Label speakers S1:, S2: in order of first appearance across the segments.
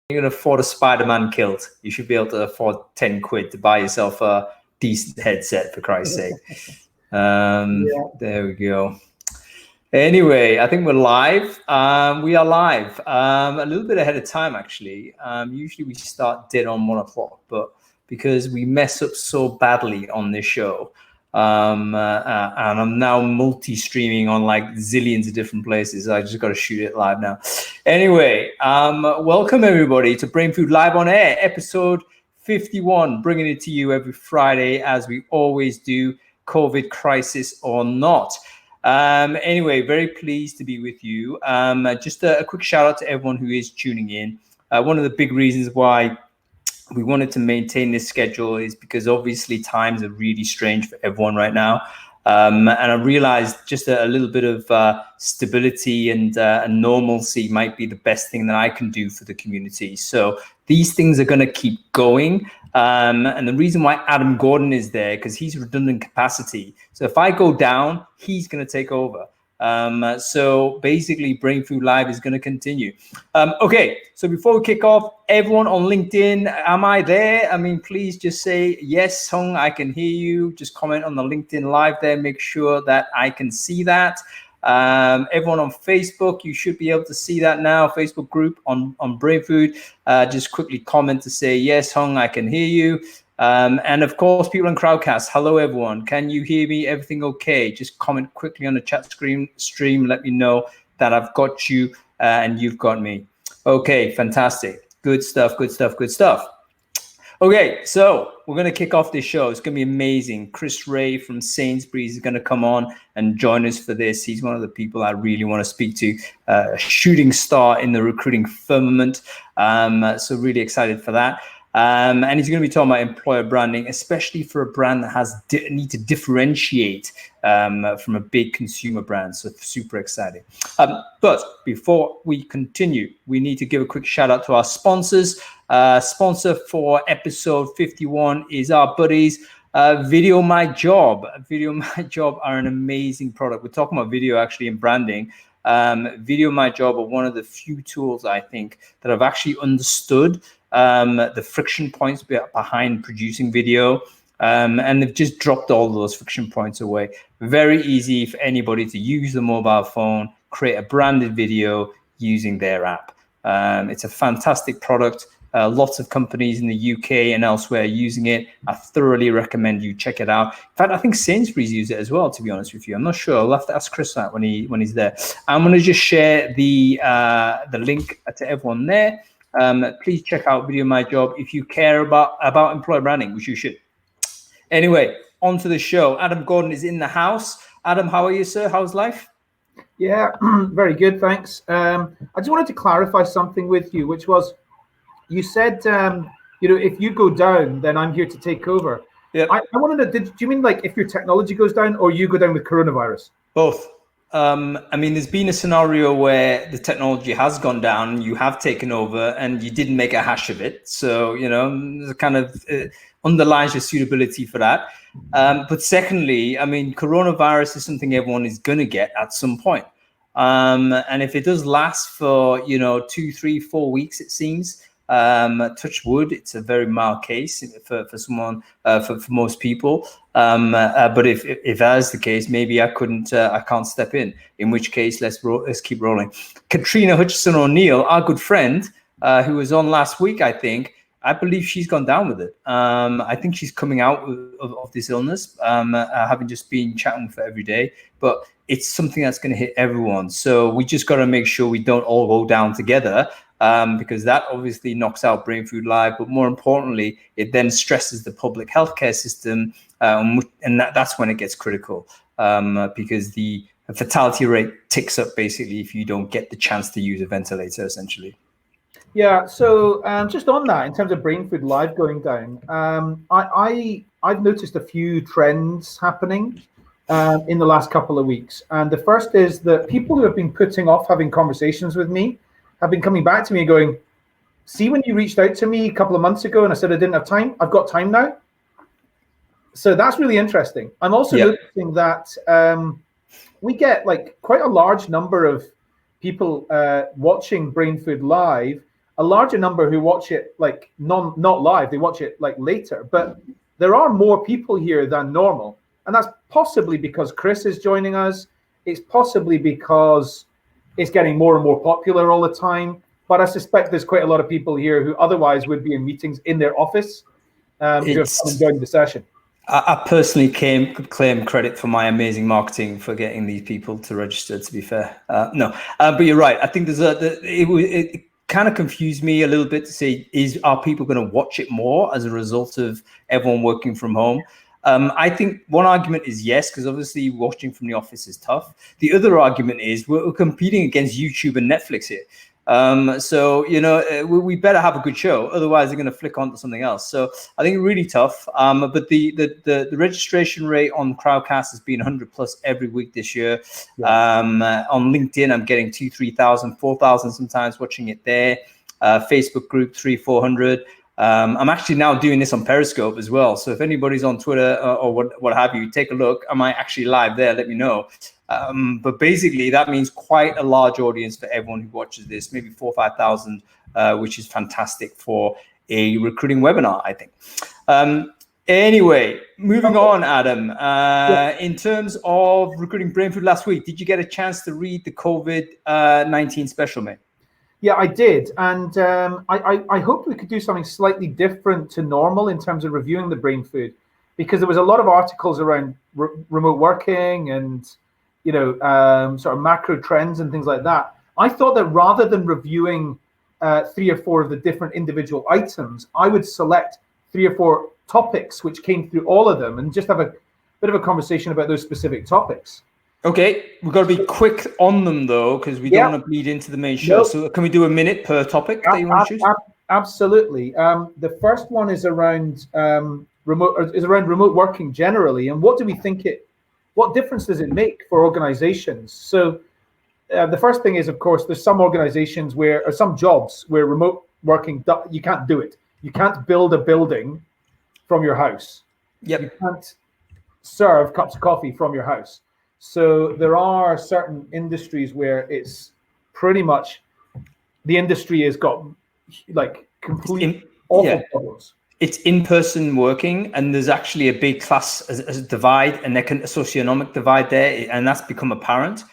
S1: you can afford a Spider-Man kilt, you should be able to afford 10 quid to buy yourself a decent headset, for Christ's sake. There we go. Anyway, I think we're live. We are live a little bit ahead of time, actually. Usually we start dead on 1 o'clock, but because we mess up so badly on this show, and I'm now multi-streaming on like zillions of different places. I just got to shoot it live now. Anyway, welcome everybody to Brainfood Live On Air, episode 51, bringing it to you every Friday as we always do, COVID crisis or not. Anyway, very pleased to be with you. Just a quick shout out to everyone who is tuning in. One of the big reasons why we wanted to maintain this schedule is because obviously times are really strange for everyone right now. And I realized just a little bit of stability and normalcy might be the best thing that I can do for the community. So these things are going to keep going. And the reason why Adam Gordon is there, because he's redundant capacity. So if I go down, he's going to take over. So basically Brainfood Live is going to continue. Okay, so before we kick off, everyone on LinkedIn, am I there? I mean, please just say, yes, Hung, I can hear you. Just comment on the LinkedIn Live there. Make sure that I can see that. Everyone on Facebook, you should be able to see that now. Facebook group on Brainfood. Just quickly comment to say, yes, Hung, I can hear you. And of course, people on Crowdcast, hello everyone. Can you hear me? Everything okay? Just comment quickly on the chat stream. Let me know that I've got you and you've got me. Okay, fantastic. Good stuff, good stuff, good stuff. Okay, so we're going to kick off this show. It's going to be amazing. Chris Wray from Sainsburys is going to come on and join us for this. He's one of the people I really want to speak to, a shooting star in the recruiting firmament. So really excited for that. And he's going to be talking about employer branding, especially for a brand that has need to differentiate from a big consumer brand. So super exciting. But before we continue, we need to give a quick shout out to our sponsors. Sponsor for episode 51 is our buddies, VideoMyJob. VideoMyJob are an amazing product. We're talking about video actually in branding. VideoMyJob are one of the few tools I think that I've actually understood the friction points behind producing video, and they've just dropped all those friction points away. Very easy for anybody to use the mobile phone, create a branded video using their app. It's a fantastic product. Lots of companies in the UK and elsewhere using it. I thoroughly recommend you check it out. In fact, I think Sainsburys use it as well, to be honest with you. I'm not sure. I'll have to ask Chris that when he's there. I'm going to just share the link to everyone there. Please check out VideoMyJob if you care about employer branding, which you should. Anyway, on to the show. Adam Gordon is in the house. Adam, how are you, sir? How's life?
S2: Yeah, very good, thanks. I just wanted to clarify something with you, which was, you said, if you go down, then I'm here to take over.
S1: Yep.
S2: I wanted to, do you mean like if your technology goes down or you go down with coronavirus?
S1: Both. I mean, there's been a scenario where the technology has gone down, you have taken over, and you didn't make a hash of it. So, it kind of underlies your suitability for that. But secondly, I mean, coronavirus is something everyone is going to get at some point. And if it does last for, 2, 3, 4 weeks, it seems, touch wood, it's a very mild case for someone, for most people. But if that is the case, maybe I can't step in which case let's keep rolling. Katrina Hutchison O'Neill, our good friend, who was on last week, I believe she's gone down with it. I think she's coming out of this illness, having just been chatting for every day, but it's something that's going to hit everyone. So we just got to make sure we don't all go down together. Because that obviously knocks out Brainfood Live, but more importantly, it then stresses the public healthcare system, and that's when it gets critical, because the fatality rate ticks up basically if you don't get the chance to use a ventilator, essentially.
S2: Yeah, so just on that, in terms of Brainfood Live going down, I've noticed a few trends happening in the last couple of weeks, and the first is that people who have been putting off having conversations with me have been coming back to me and going, see, when you reached out to me a couple of months ago and I said I didn't have time, I've got time now. So that's really interesting. I'm also noticing that we get like quite a large number of people watching Brainfood Live a larger number who watch it like not live. They watch it like later, but there are more people here than normal, and that's possibly because Chris is joining us. It's possibly because it's getting more and more popular all the time. But I suspect there's quite a lot of people here who otherwise would be in meetings in their office who have come and joined the session.
S1: I personally could claim credit for my amazing marketing for getting these people to register, to be fair. But you're right. I think it kind of confused me a little bit to say, are people going to watch it more as a result of everyone working from home? I think one argument is yes, because obviously watching from the office is tough. The other argument is we're competing against YouTube and Netflix here. So, we better have a good show. Otherwise, they're going to flick on to something else. So I think really tough. But the registration rate on Crowdcast has been 100 plus every week this year. Yeah. On LinkedIn, I'm getting 2,000, 3,000, 4,000 sometimes watching it there. Facebook group, 300, 400. I'm actually now doing this on Periscope as well. So if anybody's on Twitter or what have you, take a look. I might actually live there. Let me know. But basically, that means quite a large audience for everyone who watches this, maybe 4,000 or 5,000, which is fantastic for a recruiting webinar, I think. Anyway, moving on, Adam. In terms of recruiting Brainfood last week, did you get a chance to read the COVID-19 special, mate?
S2: Yeah, I did. And I hoped we could do something slightly different to normal in terms of reviewing the Brainfood, because there was a lot of articles around remote working and sort of macro trends and things like that. I thought that rather than reviewing 3 or 4 of the different individual items, I would select 3 or 4 topics which came through all of them and just have a bit of a conversation about those specific topics.
S1: Okay, we've got to be quick on them though, because we don't want to bleed into the main show. Nope. So can we do a minute per topic that you want to choose?
S2: Absolutely. The first one is around remote working generally, and what do we think what difference does it make for organizations? So the first thing is, of course, there's some organizations or some jobs where remote working, you can't do it. You can't build a building from your house.
S1: Yep.
S2: You can't serve cups of coffee from your house. So there are certain industries where it's pretty much the industry has got like complete awful problems. It's
S1: in-person working, and there's actually a big class as a divide and a socioeconomic divide there, and that's become apparent.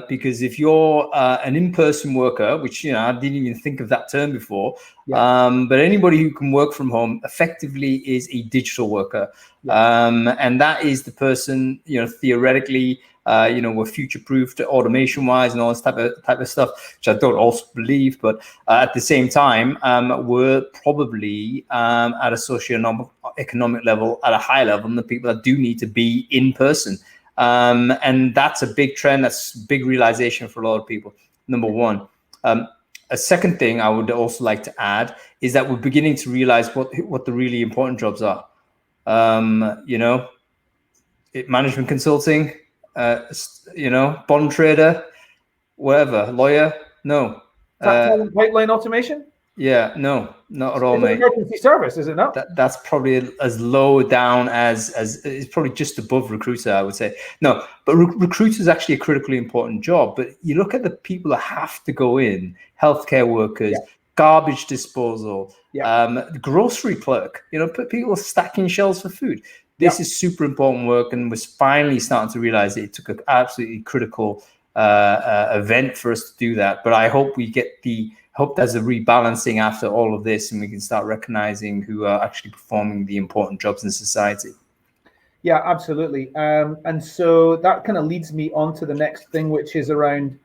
S1: Because if you're an in-person worker, which I didn't even think of that term before, but anybody who can work from home effectively is a digital worker, and that is the person theoretically. We're future-proofed automation-wise and all this type of stuff, which I don't also believe. But at the same time, we're probably at a socio-economic level, at a high level, than the people that do need to be in person. And that's a big trend. That's a big realization for a lot of people. Number one. A second thing I would also like to add is that we're beginning to realize what the really important jobs are. Management consulting. Bond trader, whatever, lawyer, no.
S2: Pipeline automation?
S1: Yeah, no, not at all, mate.
S2: Emergency service, is it not?
S1: That's probably as low down as it's probably just above recruiter, I would say. No, but recruiter is actually a critically important job. But you look at the people that have to go in: healthcare workers, garbage disposal, grocery clerk. People stacking shelves for food. This is super important work, and we're finally starting to realize that it took an absolutely critical event for us to do that. But I hope there's a rebalancing after all of this, and we can start recognizing who are actually performing the important jobs in society.
S2: Yeah, absolutely. And so that kind of leads me on to the next thing, which is around,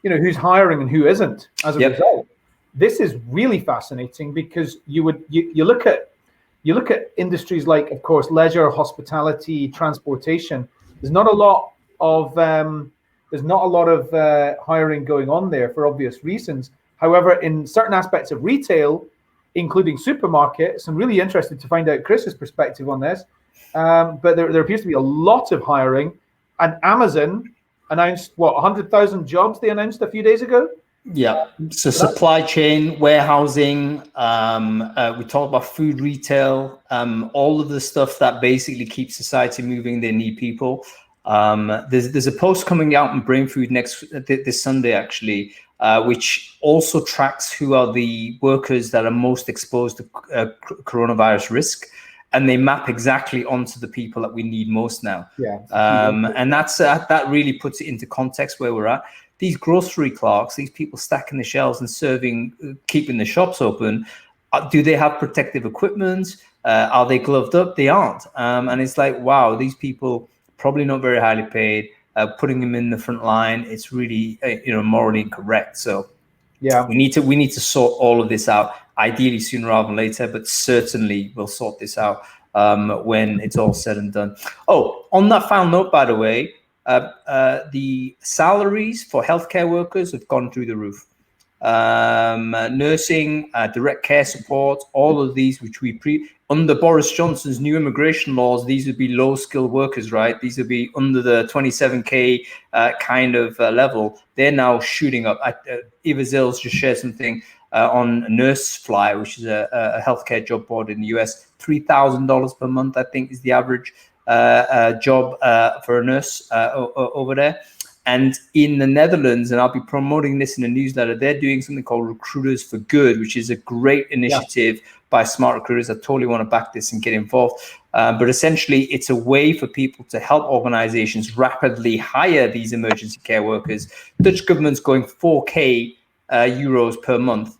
S2: who's hiring and who isn't as a result. This is really fascinating because you look at industries like, of course, leisure, hospitality, transportation. There's not a lot of hiring going on there for obvious reasons. However, in certain aspects of retail, including supermarkets, I'm really interested to find out Chris's perspective on this. But there appears to be a lot of hiring, and Amazon announced 100,000 jobs they announced a few days ago.
S1: Yeah, so supply chain, warehousing, we talk about food retail, all of the stuff that basically keeps society moving. They need people. There's a post coming out on Brainfood this Sunday, actually, which also tracks who are the workers that are most exposed to coronavirus risk. And they map exactly onto the people that we need most now. And that really puts it into context where we're at. These grocery clerks, these people stacking the shelves and serving, keeping the shops open, do they have protective equipment? Are they gloved up? They aren't. And it's like, wow, these people probably not very highly paid. Putting them in the front line, it's really morally incorrect. So we need to sort all of this out, ideally sooner rather than later, but certainly we'll sort this out when it's all said and done. Oh, on that final note, by the way, the salaries for healthcare workers have gone through the roof. Nursing, direct care support, all of these, which under Boris Johnson's new immigration laws, these would be low skilled workers, right? These would be under the 27K kind of level. They're now shooting up. Eva Zills just shared something on NurseFly, which is a healthcare job board in the US. $3,000 per month, I think, is the average job for a nurse over there. And in the Netherlands, and I'll be promoting this in a newsletter, they're doing something called Recruiters for Good, which is a great initiative by smart recruiters. I totally want to back this and get involved. But essentially, it's a way for people to help organizations rapidly hire these emergency care workers. Dutch government's going 4K euros per month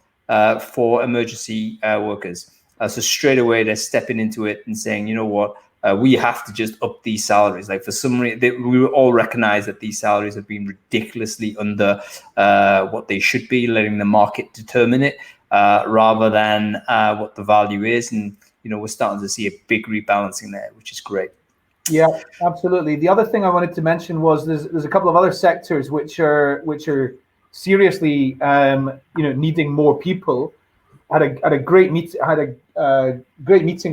S1: for emergency workers. So straight away, they're stepping into it and saying, you know what? We have to just up these salaries. Like for some reason, we all recognize that these salaries have been ridiculously under what they should be, letting the market determine it rather than what the value is. And, we're starting to see a big rebalancing there, which is great.
S2: Yeah, absolutely. The other thing I wanted to mention was there's a couple of other sectors which are seriously needing more people. Had a great meeting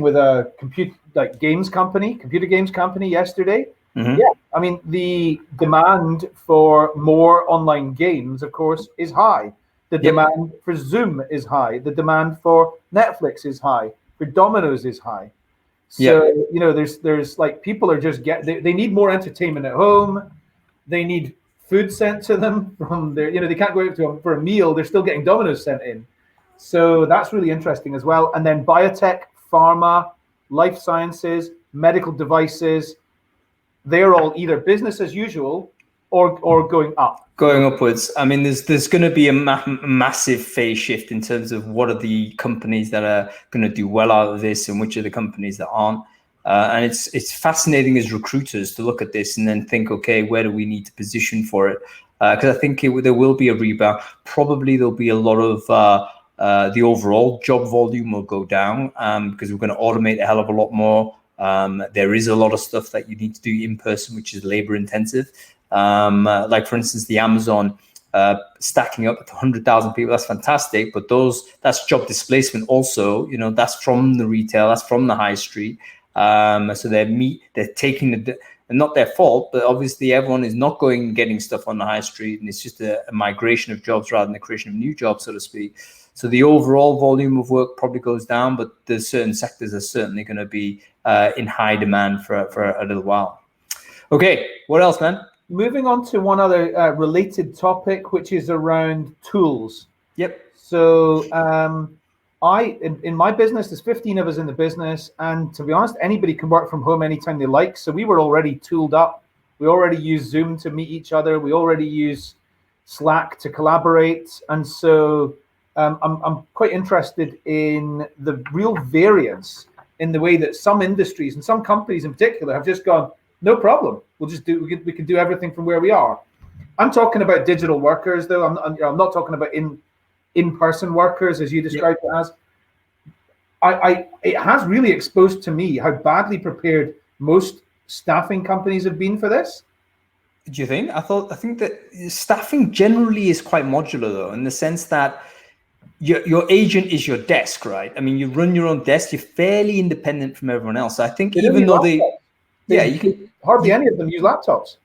S2: with a computer games company yesterday. Mm-hmm. Yeah, I mean the demand for more online games, of course, is high. The demand for Zoom is high. The demand for Netflix is high. For Domino's is high. So there's like people are just they need more entertainment at home. They need food sent to them from their they can't go out to them for a meal. They're still getting Domino's sent in. So that's really interesting as well. And then biotech, pharma, life sciences, medical devices, they're all either business as usual or going up.
S1: Going upwards. I mean, there's going to be a massive phase shift in terms of what are the companies that are going to do well out of this and which are the companies that aren't. And it's fascinating as recruiters to look at this and then think, okay, where do we need to position for it? Because I think there will be a rebound. Probably there'll be a lot of the overall job volume will go down because we're going to automate a hell of a lot more. There is a lot of stuff that you need to do in person, which is labor intensive. Like for instance, the Amazon stacking up to 100,000 people. That's fantastic. But that's job displacement also, that's from the retail, that's from the high street. So they're taking and not their fault, but obviously everyone is not going and getting stuff on the high street. And it's just a migration of jobs rather than the creation of new jobs, so to speak. So the overall volume of work probably goes down, but there's certain sectors are certainly going to be in high demand for a little while. Okay, what else, man?
S2: Moving on to one other related topic, which is around tools.
S1: Yep.
S2: So in my business, there's 15 of us in the business. And to be honest, anybody can work from home anytime they like. So we were already tooled up. We already use Zoom to meet each other. We already use Slack to collaborate. And so I'm quite interested in the real variance in the way that some industries and some companies in particular have just gone, no problem. We can do everything from where we are. I'm talking about digital workers, though. I'm not talking about in-person workers as you described it as. It has really exposed to me how badly prepared most staffing companies have been for this.
S1: Do you think? I think that staffing generally is quite modular, though, in the sense that your agent is your desk, right? I mean, you run your own desk. You're fairly independent from everyone else. I think even though
S2: hardly any of them use laptops.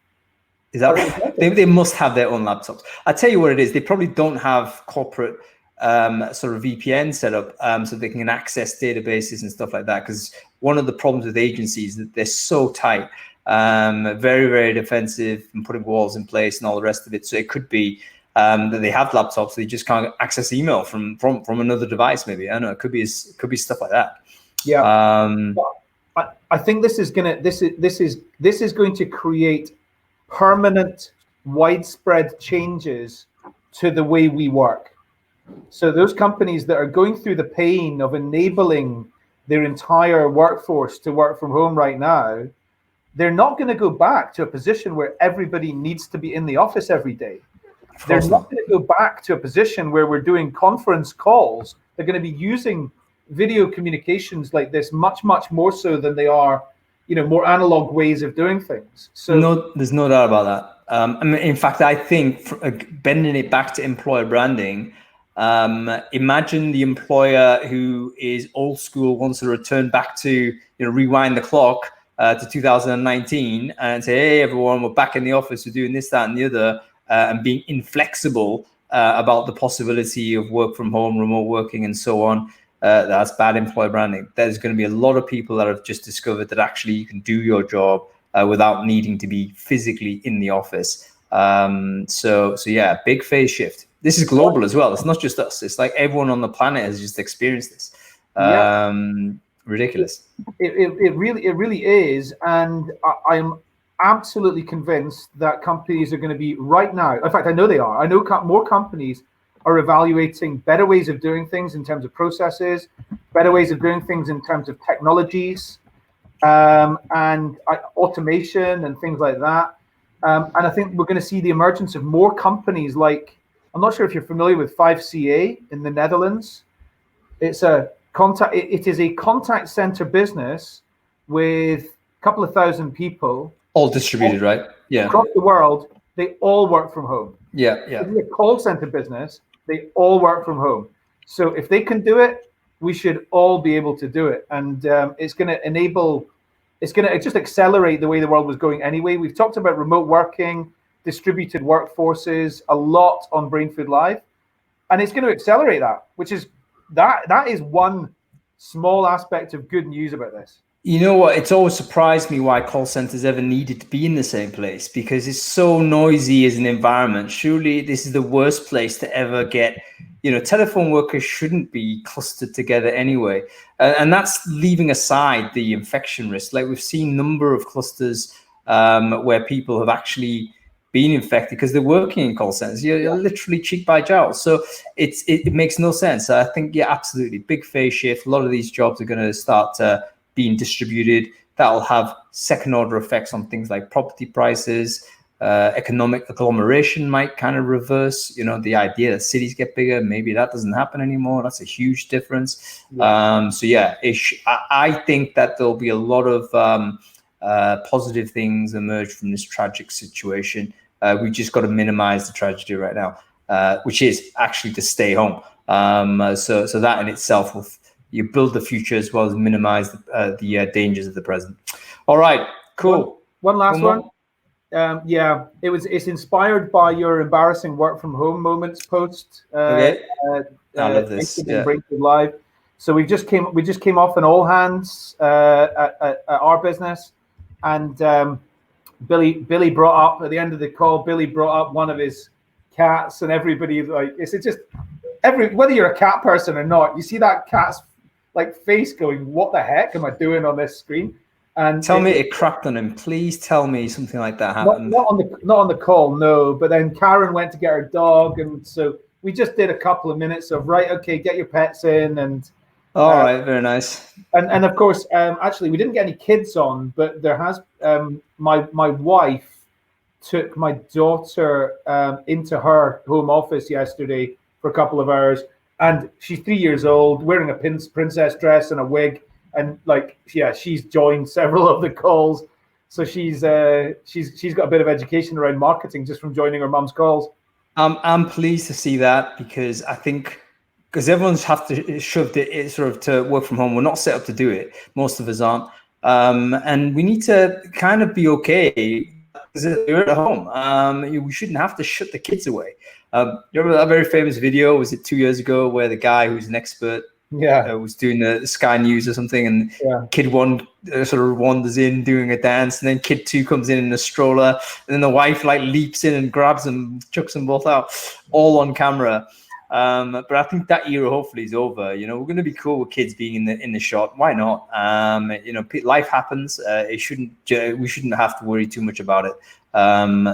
S1: Is that right? They must have their own laptops. I tell you what it is. They probably don't have corporate sort of VPN set up so they can access databases and stuff like that. Because one of the problems with agencies is that they're so tight, very, very defensive and putting walls in place and all the rest of it. So it could be that they have laptops, they just can't access email from another device. Maybe, I don't know. It could be stuff like that.
S2: Yeah. I think this is going to create permanent, widespread changes to the way we work. So those companies that are going through the pain of enabling their entire workforce to work from home right now, they're not going to go back to a position where everybody needs to be in the office every day. They're not going to go back to a position where we're doing conference calls. They're going to be using video communications like this much more so than they are, more analog ways of doing things. So
S1: there's no doubt about that. I mean, in fact, I think bending it back to employer branding, imagine the employer who is old school, wants to return back to, rewind the clock to 2019 and say, hey, everyone, we're back in the office, we're doing this, that, and the other, and being inflexible about the possibility of work from home, remote working, and so on. That's bad employer branding. There's going to be a lot of people that have just discovered that actually you can do your job without needing to be physically in the office. So yeah, big phase shift. This is global as well. It's not just us. It's like everyone on the planet has just experienced this. Ridiculous.
S2: It really is, and I'm absolutely convinced that companies are going to be right now. In fact, I know they are. I know more companies are evaluating better ways of doing things in terms of processes, better ways of doing things in terms of technologies, and automation and things like that. And I think we're going to see the emergence of more companies like, I'm not sure if you're familiar with 5CA in the Netherlands. It is a contact center business with a couple of thousand people.
S1: All distributed, right? Yeah.
S2: Across the world, they all work from home.
S1: Yeah.
S2: It's a call center business. They all work from home. So if they can do it, we should all be able to do it. And it's going to just accelerate the way the world was going anyway. We've talked about remote working, distributed workforces a lot on Brainfood Live, and it's going to accelerate that, which is that is one small aspect of good news about this.
S1: You know what? It's always surprised me why call centers ever needed to be in the same place, because it's so noisy as an environment. Surely this is the worst place to ever get, telephone workers shouldn't be clustered together anyway. And that's leaving aside the infection risk. Like we've seen a number of clusters where people have actually been infected because they're working in call centers. You're literally cheek by jowl. So it makes no sense. I think, yeah, absolutely. Big phase shift. A lot of these jobs are going to start being distributed. That'll have second order effects on things like property prices. Economic agglomeration might kind of reverse, the idea that cities get bigger. Maybe that doesn't happen anymore. That's a huge difference. Yeah. I think that there'll be a lot of positive things emerge from this tragic situation. We just got to minimize the tragedy right now, which is actually to stay home. So that in itself will you build the future as well as minimize the dangers of the present. All right, cool.
S2: One last one. It's inspired by your embarrassing work from home moments post.
S1: Okay. I love this.
S2: Brainfood Live. So we just came off an all hands at our business, and Billy brought up at the end of the call. Billy brought up one of his cats, and everybody whether you're a cat person or not, you see that cat's face going, "What the heck am I doing on this screen?" And
S1: tell me it cracked on him. Please tell me something like that happened.
S2: Not on the call, no. But then Karen went to get her dog, and so we just did a couple of minutes of okay, get your pets in, and
S1: all right, very nice.
S2: And of course, actually, we didn't get any kids on, but there has my wife took my daughter into her home office yesterday for a couple of hours, and she's 3 years old, wearing a princess dress and a wig. And she's joined several of the calls, so she's got a bit of education around marketing just from joining her mum's calls.
S1: I'm pleased to see that, because I think everyone's have to shove it sort of to work from home. We're not set up to do it. Most of us aren't, and we need to kind of be okay because we're at home. We shouldn't have to shut the kids away. You remember that very famous video? Was it 2 years ago where the guy who's an expert was doing the Sky News or something, and kid one sort of wanders in doing a dance, and then kid two comes in a stroller, and then the wife like leaps in and grabs them, chucks them both out, all on camera. But I think that era hopefully is over. You know, we're going to be cool with kids being in the shot. Why not? You know, life happens. We shouldn't have to worry too much about it.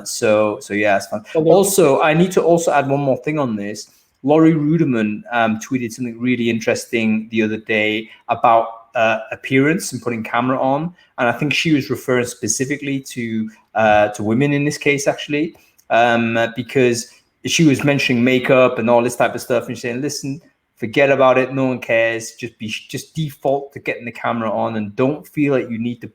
S1: So yeah, it's fun. Also, I need to also add one more thing on this. Laurie Ruderman tweeted something really interesting the other day about appearance and putting camera on, and I think she was referring specifically to women in this case, actually, because she was mentioning makeup and all this type of stuff, and she's saying, "Listen, forget about it. No one cares. Just default to getting the camera on, and don't feel like you need to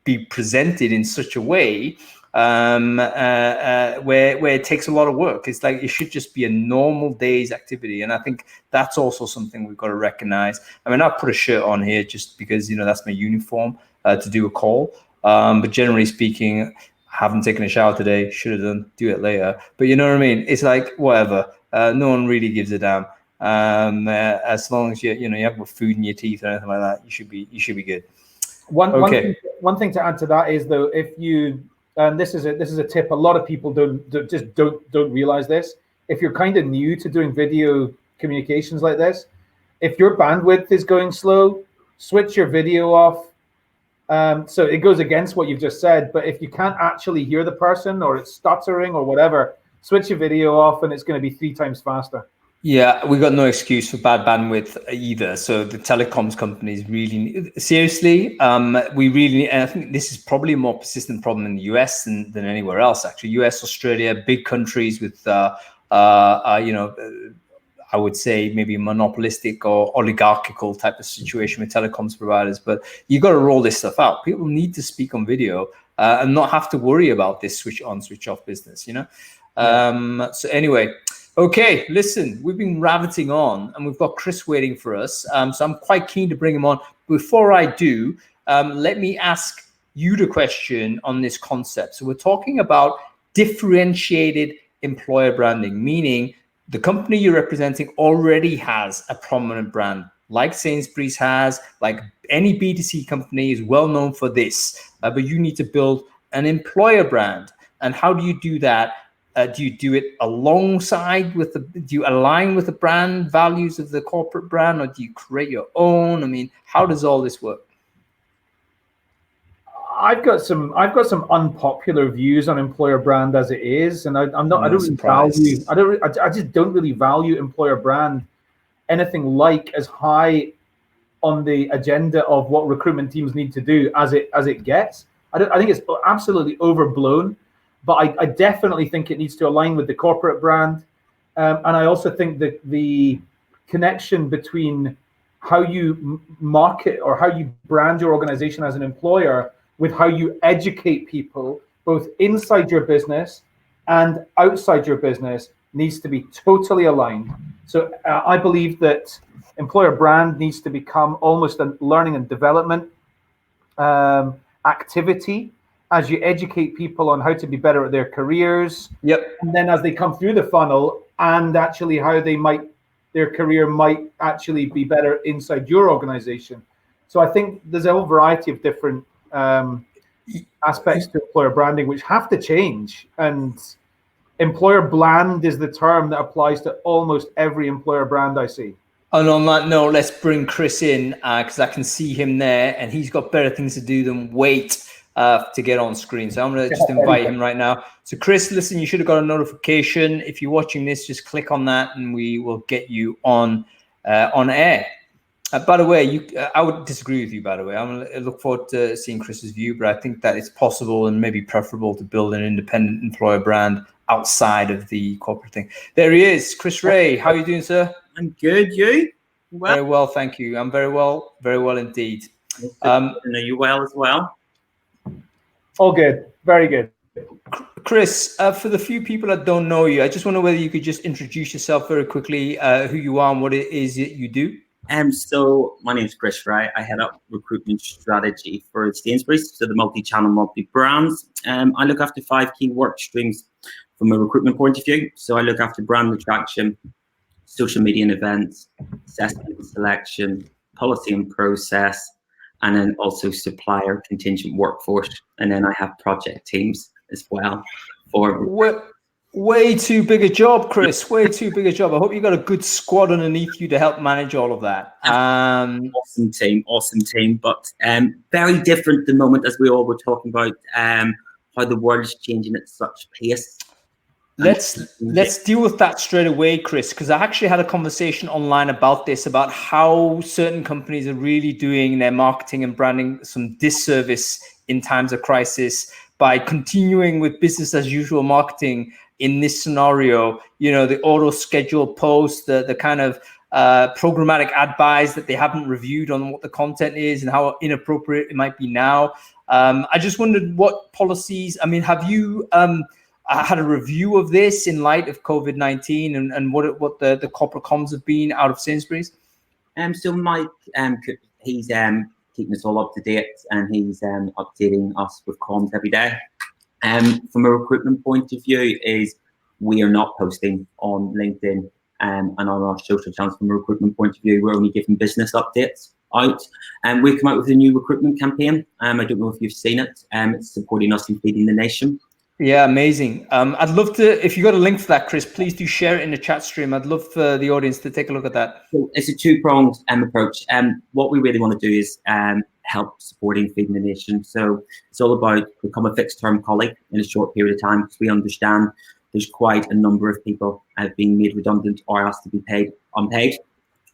S1: be presented in such a way." Where it takes a lot of work. It's like it should just be a normal day's activity, and I think that's also something we've got to recognize. I mean, I put a shirt on here just because, you know, that's my uniform to do a call, but generally speaking, I haven't taken a shower today, should have done, do it later. But you know what I mean, it's like whatever, no one really gives a damn. As long as you have food in your teeth or anything like that, you should be good.
S2: One thing to add to that is, though, if you this is a tip. A lot of people don't realize this. If you're kind of new to doing video communications like this, if your bandwidth is going slow, switch your video off. So it goes against what you've just said. But if you can't actually hear the person, or it's stuttering or whatever, switch your video off, and it's going to be 3 times faster.
S1: Yeah, we got no excuse for bad bandwidth either. So the telecoms companies really, seriously, and I think this is probably a more persistent problem in the US than anywhere else, actually. US, Australia, big countries with, I would say maybe monopolistic or oligarchical type of situation with telecoms providers. But you got to roll this stuff out. People need to speak on video and not have to worry about this switch on, switch off business, you know? So anyway. Okay, listen, we've been rabbiting on, and we've got Chris waiting for us. So I'm quite keen to bring him on. Before I do, let me ask you the question on this concept. So we're talking about differentiated employer branding, meaning the company you're representing already has a prominent brand, like Sainsburys has, like any B2C company is well known for this, but you need to build an employer brand. And how do you do that? Do you do it alongside with do you align with the brand values of the corporate brand, or do you create your own? I mean, how does all this work?
S2: I've got some unpopular views on employer brand as it is, and I just don't really value employer brand anything like as high on the agenda of what recruitment teams need to do as it gets. I think it's absolutely overblown. But I definitely think it needs to align with the corporate brand. And I also think that the connection between how you market or how you brand your organization as an employer with how you educate people, both inside your business and outside your business, needs to be totally aligned. So I believe that employer brand needs to become almost a learning and development activity, as you educate people on how to be better at their careers.
S1: Yep.
S2: And then as they come through the funnel, and actually how their career might actually be better inside your organization. So I think there's a whole variety of different aspects to employer branding which have to change. And employer brand is the term that applies to almost every employer brand I see.
S1: And on that note, let's bring Chris in, because I can see him there, and he's got better things to do than wait to get on screen. So I'm going to just invite him right now. So Chris, listen, you should have got a notification. If you're watching this, just click on that and we will get you on air. By the way, I would disagree with you, by the way. I look forward to seeing Chris's view, but I think that it's possible and maybe preferable to build an independent employer brand outside of the corporate thing. There he is, Chris Wray. How are you doing, sir?
S3: I'm good. You?
S1: Well? Very well, thank you. I'm very well indeed.
S3: Are you well as well?
S2: All good. Very good.
S1: Chris, for the few people that don't know you, I just wonder whether you could just introduce yourself very quickly, who you are and what it is that you do.
S3: So my name is Chris Wray. I head up recruitment strategy for Sainsburys, so the multi-channel, multi-brands. I look after 5 key work streams from a recruitment point of view. So I look after brand attraction, social media and events, assessment and selection, policy and process, and then also supplier contingent workforce. And then I have project teams as well.
S1: Way too big a job, Chris. Way too big a job. I hope you got a good squad underneath you to help manage all of that.
S3: Awesome team. But very different at the moment, as we all were talking about how the world is changing at such pace.
S1: Let's deal with that straight away, Chris, because I actually had a conversation online about this, about how certain companies are really doing their marketing and branding some disservice in times of crisis by continuing with business as usual marketing. In this scenario, you know, the auto schedule posts, the kind of programmatic ad buys that they haven't reviewed on what the content is and how inappropriate it might be now. I just wondered what policies, I mean, have you had a review of this in light of COVID-19 and what the corporate comms have been out of Sainsburys?
S3: So Mike, he's keeping us all up to date, and he's updating us with comms every day. From a recruitment point of view, is we are not posting on LinkedIn and on our social channels. From a recruitment point of view, we're only giving business updates out. And we've come out with a new recruitment campaign. I don't know if you've seen it. It's supporting us in feeding the nation.
S1: Yeah, amazing. I'd love to, if you got a link for that, Chris, please do share it in the chat stream. I'd love for the audience to take a look at that.
S3: So it's a two-pronged approach. What we really want to do is help supporting feeding the nation. So it's all about become a fixed-term colleague in a short period of time, because we understand there's quite a number of people being made redundant or asked to be paid unpaid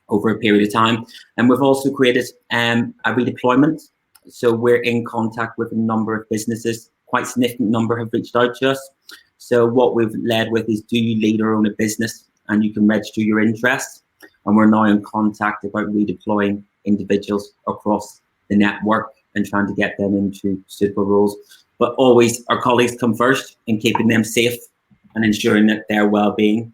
S3: over a period of time. And we've also created a redeployment. So we're in contact with a number of businesses. Quite a significant number have reached out to us. So what we've led with is, do you lead or own a business? And you can register your interest. And we're now in contact about redeploying individuals across the network and trying to get them into suitable roles. But always our colleagues come first in keeping them safe and ensuring that their well-being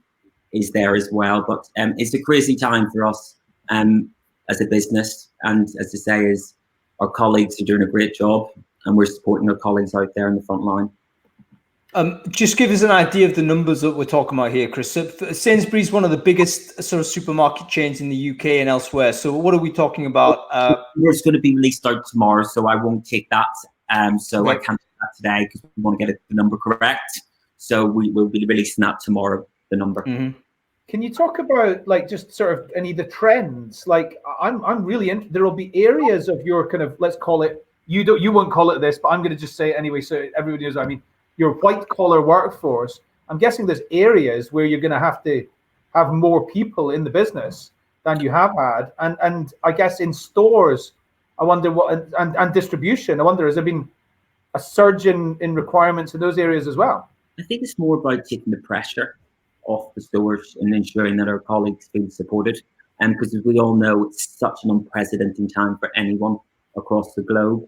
S3: is there as well. But it's a crazy time for us as a business. And as I say, is our colleagues are doing a great job, and we're supporting our colleagues out there in the front line.
S1: Just give us an idea of the numbers that we're talking about here, Chris. So Sainsbury's is one of the biggest sort of supermarket chains in the UK and elsewhere. So what are we talking about?
S3: It's going to be released out tomorrow, so I won't take that. So I can't take that today because we want to get the number correct. So we will be releasing that tomorrow, the number.
S2: Mm-hmm. Can you talk about, like, just sort of any of the trends? Like, I'm really interested. There will be areas of your kind of, let's call it, you won't call it this, but I'm going to just say it anyway, so everybody knows. I mean, your white collar workforce. I'm guessing there's areas where you're going to have more people in the business than you have had, and I guess in stores, I wonder what, and distribution. I wonder, has there been a surge in requirements in those areas as well?
S3: I think it's more about taking the pressure off the stores and ensuring that our colleagues feel supported. And because, as we all know, it's such an unprecedented time for anyone across the globe.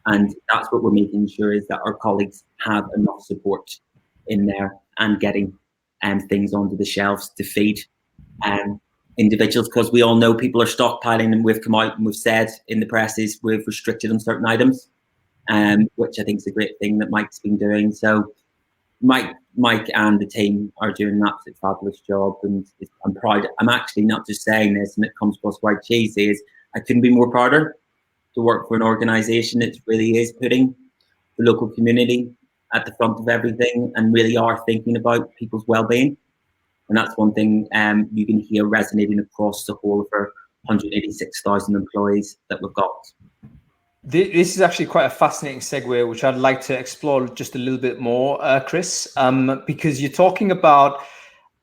S3: And that's what we're making sure, is that our colleagues have enough support in there and getting things onto the shelves to feed individuals, because we all know people are stockpiling, and we've come out and we've said in the press is we've restricted on certain items, which I think is a great thing that Mike's been doing. So Mike and the team are doing an absolute fabulous job, and I'm proud. I'm actually not just saying this, and it comes across quite cheesy, is I couldn't be more prouder to work for an organisation that really is putting the local community at the front of everything and really are thinking about people's well-being. And that's one thing you can hear resonating across the whole of our 186,000 employees that we've got.
S1: This is actually quite a fascinating segue, which I'd like to explore just a little bit more, Chris, because you're talking about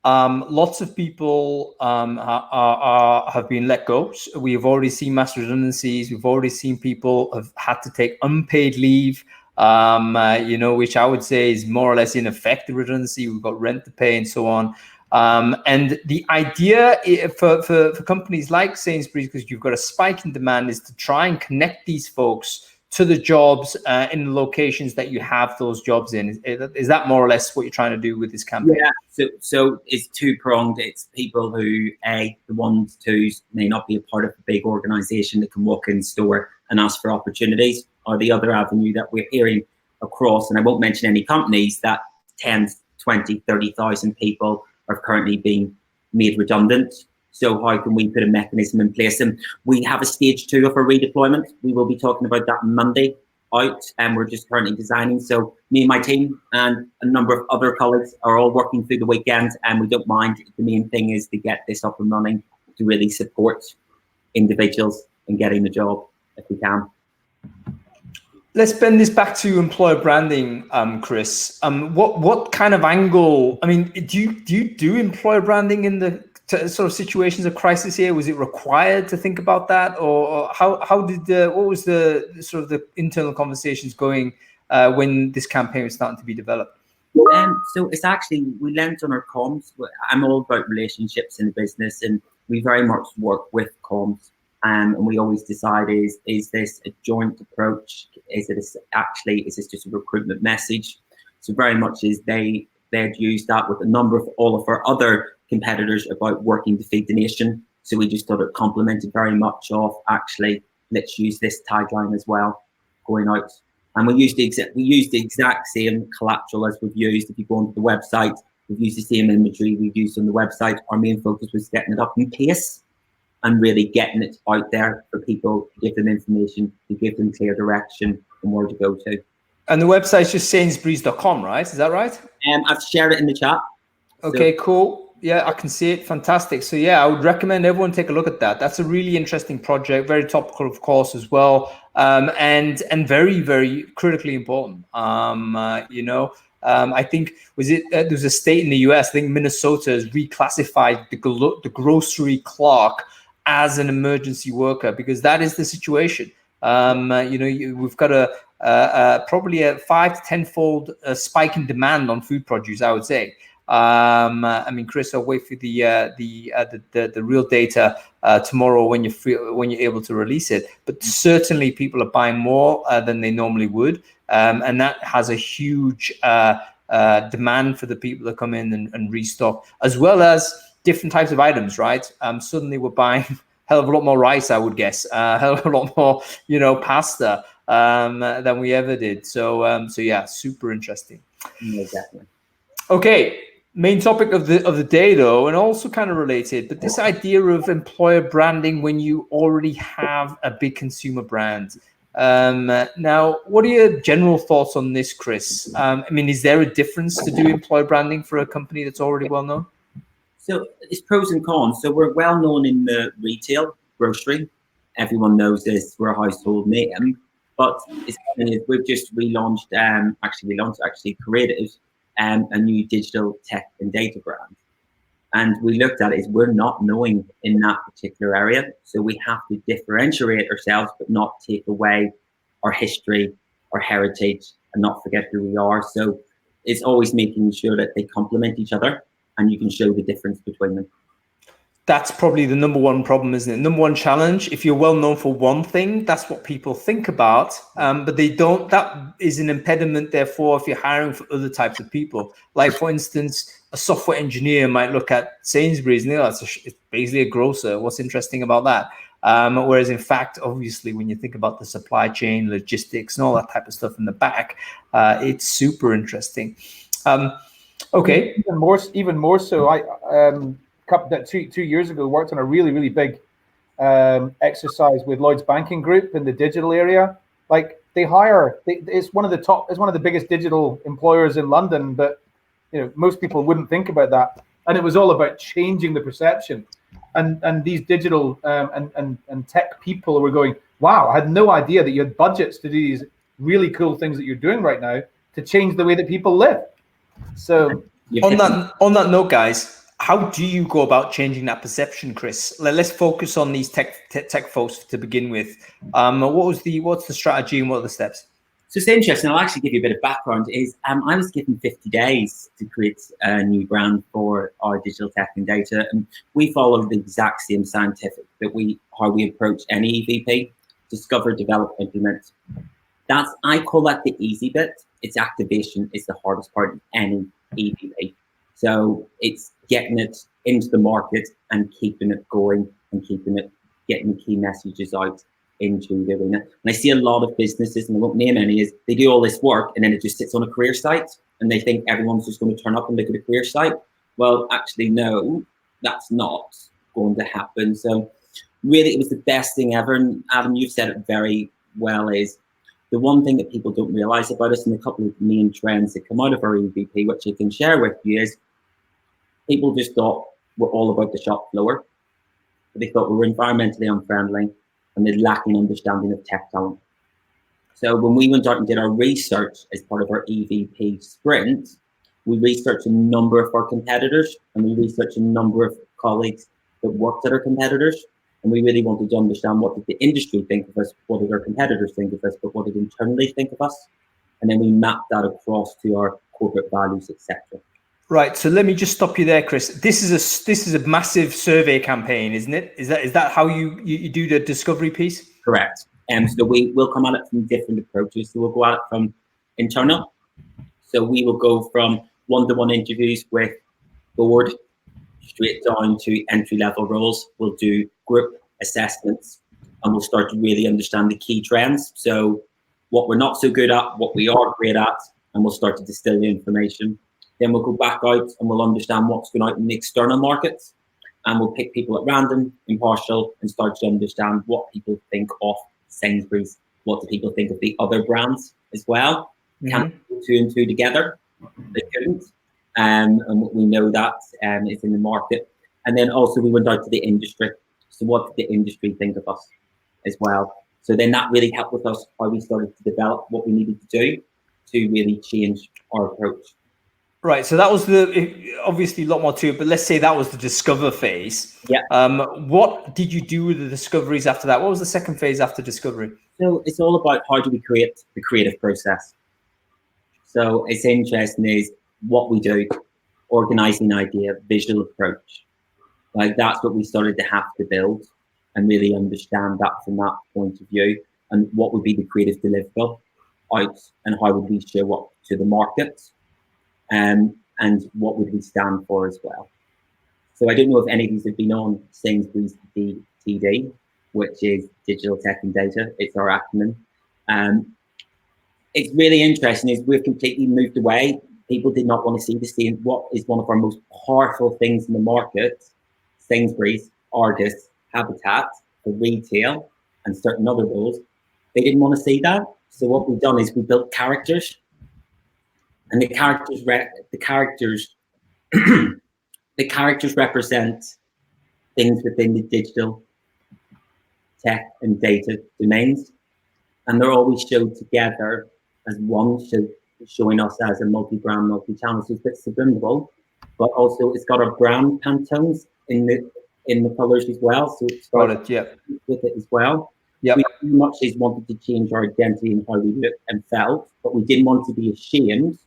S1: lots of people have been let go. We have already seen mass redundancies. We've already seen people have had to take unpaid leave, which I would say is more or less in effect the redundancy. We've got rent to pay and so on. And the idea for companies like Sainsbury's, because you've got a spike in demand, is to try and connect these folks to the jobs in the locations that you have those jobs in. Is that more or less what you're trying to do with this campaign?
S3: Yeah, so it's two-pronged. It's people who, the ones who may not be a part of a big organisation that can walk in store and ask for opportunities, or the other avenue that we're hearing across, and I won't mention any companies, that 10, 20, 30,000 people are currently being made redundant. So how can we put a mechanism in place? And we have a stage 2 of our redeployment. We will be talking about that on Monday out, and we're just currently designing. So me and my team and a number of other colleagues are all working through the weekend, and we don't mind. The main thing is to get this up and running, to really support individuals in getting the job if we can.
S1: Let's bend this back to employer branding, Chris. What kind of angle? I mean, do you do employer branding in the sort of situations of crisis here? Was it required to think about that, or what was the sort of the internal conversations going when this campaign was starting to be developed?
S3: So it's actually, we lent on our comms. I'm all about relationships in the business, and we very much work with comms. And we always decide, is this a joint approach? Is this just a recruitment message? So very much is they'd used that with a number of all of our other competitors about working to feed the nation. So we just thought it complemented very much of actually, let's use this tagline as well going out. And we used the exact same collateral as we've used. If you go onto the website, we've used the same imagery we've used on the website. Our main focus was getting it up in pace and really getting it out there for people, to give them information, to give them clear direction and where to go to.
S1: And the website's just Sainsburys.com, right? Is that right?
S3: I've shared it in the chat.
S1: Okay, cool. Yeah, I can see it. Fantastic. So yeah, I would recommend everyone take a look at that. That's a really interesting project, very topical, of course, as well, and very, very critically important. I think there was a state in the US, I think Minnesota, has reclassified the grocery clerk as an emergency worker, because that is the situation. We've got probably a 5 to 10-fold spike in demand on food produce, I would say. I mean, Chris, I'll wait for the real data tomorrow when you're able to release it. But certainly, people are buying more than they normally would, and that has a huge demand for the people that come in and restock, as well as different types of items. Right? Suddenly, we're buying a hell of a lot more rice, I would guess, a hell of a lot more, pasta than we ever did. So yeah, super interesting.
S3: Yeah, definitely.
S1: Okay. Main topic of the day, though, and also kind of related, but this idea of employer branding when you already have a big consumer brand. Now, what are your general thoughts on this, Chris? I mean, is there a difference to do employer branding for a company that's already well known?
S3: So it's pros and cons. So we're well known in the retail, grocery. Everyone knows this. We're a household name. But we've just relaunched, created a new digital tech and data brand. And we looked at it as we're not knowing in that particular area. So we have to differentiate ourselves, but not take away our history, our heritage, and not forget who we are. So it's always making sure that they complement each other and you can show the difference between them.
S1: That's probably the number one problem, isn't it? Number one challenge. If you're well known for one thing, that's what people think about, but they don't. That is an impediment, therefore, if you're hiring for other types of people. Like, for instance, a software engineer might look at Sainsburys and it's basically a grocer. What's interesting about that? Whereas, in fact, obviously, when you think about the supply chain, logistics, and all that type of stuff in the back, it's super interesting. Okay.
S2: Even more so, two years ago, worked on a really big exercise with Lloyd's Banking Group in the digital area. Like, it's one of the biggest digital employers in London, but most people wouldn't think about that. And it was all about changing the perception. And these digital and tech people were going, wow, I had no idea that you had budgets to do these really cool things that you're doing right now to change the way that people live. So
S1: on that note, guys, how do you go about changing that perception, Chris? Let's focus on these tech folks to begin with. What's the strategy and what are the steps?
S3: So it's interesting. I'll actually give you a bit of background. I was given 50 days to create a new brand for our digital tech and data, and we follow the exact same scientific how we approach any EVP: discover, develop, implement. I call that the easy bit. It's activation is the hardest part of any EVP. So it's getting it into the market and keeping it going and getting the key messages out into the arena. And I see a lot of businesses, and I won't name any, is they do all this work and then it just sits on a career site and they think everyone's just going to turn up and look at a career site. Well, actually, no, that's not going to happen. So really, it was the best thing ever. And Adam, you've said it very well, is the one thing that people don't realize about us, and a couple of main trends that come out of our EVP, which I can share with you, is people just thought we're all about the shop floor. They thought we were environmentally unfriendly, and they lacked an understanding of tech talent. So when we went out and did our research as part of our EVP sprint, we researched a number of our competitors, and we researched a number of colleagues that worked at our competitors. And we really wanted to understand, what did the industry think of us, what did our competitors think of us, but what did internally think of us? And then we mapped that across to our corporate values, etc. Right.
S1: So let me just stop you there, Chris. This is a massive survey campaign, isn't it? Is that how you do the discovery piece?
S3: Correct. So we will come at it from different approaches. So we'll go at it from internal. So we will go from one-to-one interviews with board straight down to entry-level roles. We'll do group assessments, and we'll start to really understand the key trends. So what we're not so good at, what we are great at, and we'll start to distill the information. Then we'll go back out and we'll understand what's going out in the external markets, and we'll pick people at random, impartial, and start to understand what people think of Sainsburys, what do people think of the other brands as well. Can't put two and two together. They couldn't. And we know that is in the market. And then also we went out to the industry. So what did the industry think of us as well? So then that really helped with us how we started to develop what we needed to do to really change our approach.
S1: Right. So that was obviously a lot more to it, but let's say that was the discover phase.
S3: Yeah.
S1: What did you do with the discoveries after that? What was the second phase after discovery?
S3: So it's all about, how do we create the creative process? So it's interesting is what we do, organizing idea, visual approach. Like that's what we started to have to build and really understand that from that point of view, and what would be the creative deliverable out, and how would we show up to the market, and what would we stand for as well. So I don't know if any of these have been on Sainsburys DTD, which is Digital Tech and Data. It's our acronym. It's really interesting is we've completely moved away. People did not want to see this thing. What is one of our most powerful things in the market, Sainsburys, Argus, Habitat, for retail, and certain other roles, they didn't want to see that. So what we've done is we built characters, and the characters represent things within the digital tech and data domains, and they're always showed together as one, showing us as a multi-brand, multi-channel. So it's a bit subliminal, but also it's got our brand Pantones in the colors as well. So it's got
S1: it, yeah,
S3: with it as well. Yeah, we pretty much just wanted to change our identity and how we looked and felt, but we didn't want to be ashamed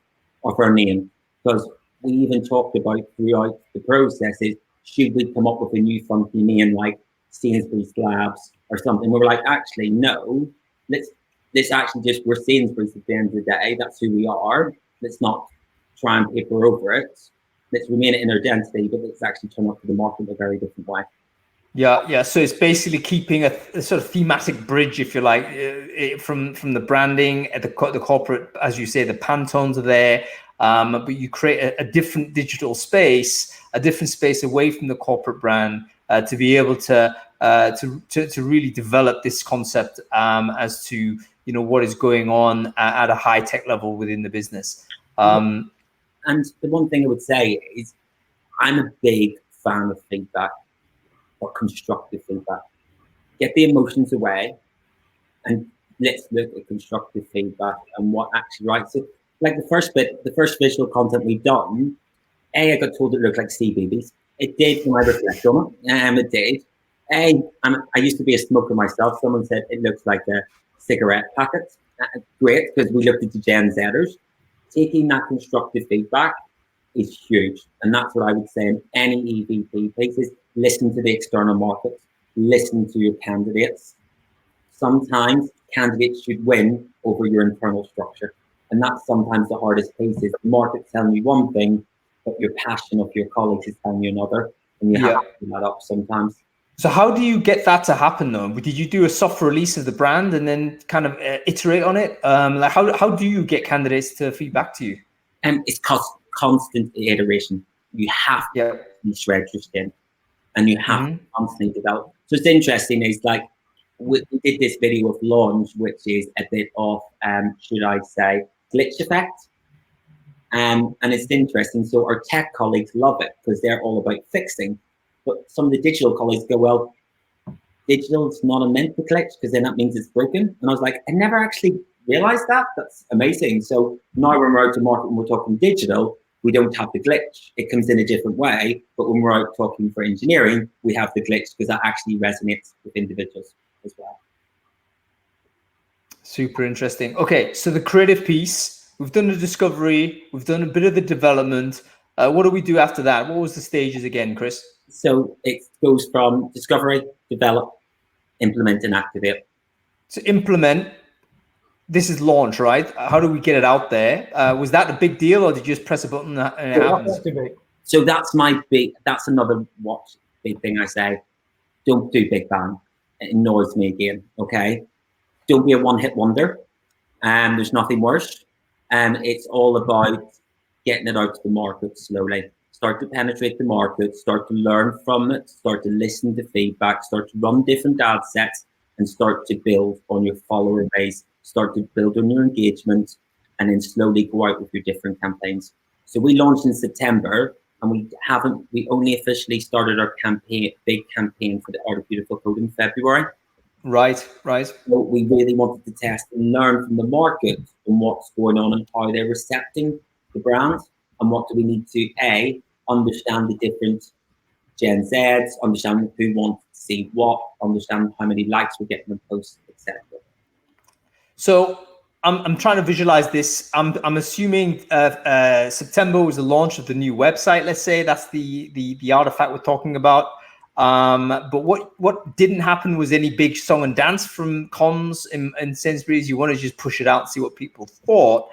S3: of our name, because we even talked about throughout the process is, should we come up with a new funky name like Sainsburys Labs or something? We were like, actually, no, let's actually just, we're Sainsburys at the end of the day. That's who we are. Let's not try and paper over it. Let's remain in our identity, but let's actually turn up to the market in a very different way.
S1: Yeah. So it's basically keeping a sort of thematic bridge, if you like, from the branding, the corporate, as you say, the Pantones are there, but you create a different digital space, a different space away from the corporate brand, to be able to really develop this concept as to what is going on at a high tech level within the business.
S3: And the one thing I would say is, I'm a big fan of feedback, or constructive feedback. Get the emotions away, and let's look at constructive feedback and what actually writes it. Like the first visual content we've done, I got told it looked like sea babies. It did when I reflect on it. It did. I used to be a smoker myself. Someone said it looks like a cigarette packet. Great, because we looked at the Gen Zers. Taking that constructive feedback is huge. And that's what I would say in any EVP piece is, listen to the external markets, listen to your candidates. Sometimes candidates should win over your internal structure. And that's sometimes the hardest piece is the market's telling you one thing, but your passion of your colleagues is telling you another. And you have to do that up sometimes.
S1: So how do you get that to happen though? Did you do a soft release of the brand and then kind of iterate on it? Like how do you get candidates to feedback to you?
S3: It's constant iteration. You have to shred your skin. and you have to constantly develop. So it's interesting, is like, we did this video of launch, which is a bit of, should I say, glitch effect. And it's interesting. So our tech colleagues love it because they're all about fixing. But some of the digital colleagues go, well, digital's not meant to glitch because then that means it's broken. And I was like, I never actually realized that. That's amazing. So now when we're out to market and we're talking digital, we don't have the glitch. It comes in a different way. But when we're out talking for engineering, we have the glitch because that actually resonates with individuals as well.
S1: Super interesting. Okay, so the creative piece, we've done the discovery, we've done a bit of the development. What do we do after that? What was the stages again, Chris?
S3: So it goes from discovery, develop, implement, and activate.
S1: So implement, this is launch, right? How do we get it out there? Was that a big deal, or did you just press a button and it happens?
S3: So that's another big thing I say. Don't do big bang. It annoys me again, okay? Don't be a one-hit wonder. There's nothing worse. It's all about getting it out to the market slowly. Start to penetrate the market, start to learn from it, start to listen to feedback, start to run different ad sets, and start to build on your follower base, start to build on your engagement, and then slowly go out with your different campaigns. So we launched in September, and we only officially started our big campaign for the Art of Beautiful Code in February.
S1: Right.
S3: So we really wanted to test and learn from the market and what's going on and how they're recepting the brand, and what do we need to, understand the different Gen Zs, understand who wants to see what, understand how many likes we're getting on posts, etc.
S1: So I'm trying to visualize this. I'm assuming September was the launch of the new website. Let's say that's the artifact we're talking about. But what didn't happen was any big song and dance from comms in Sainsburys. You want to just push it out and see what people thought.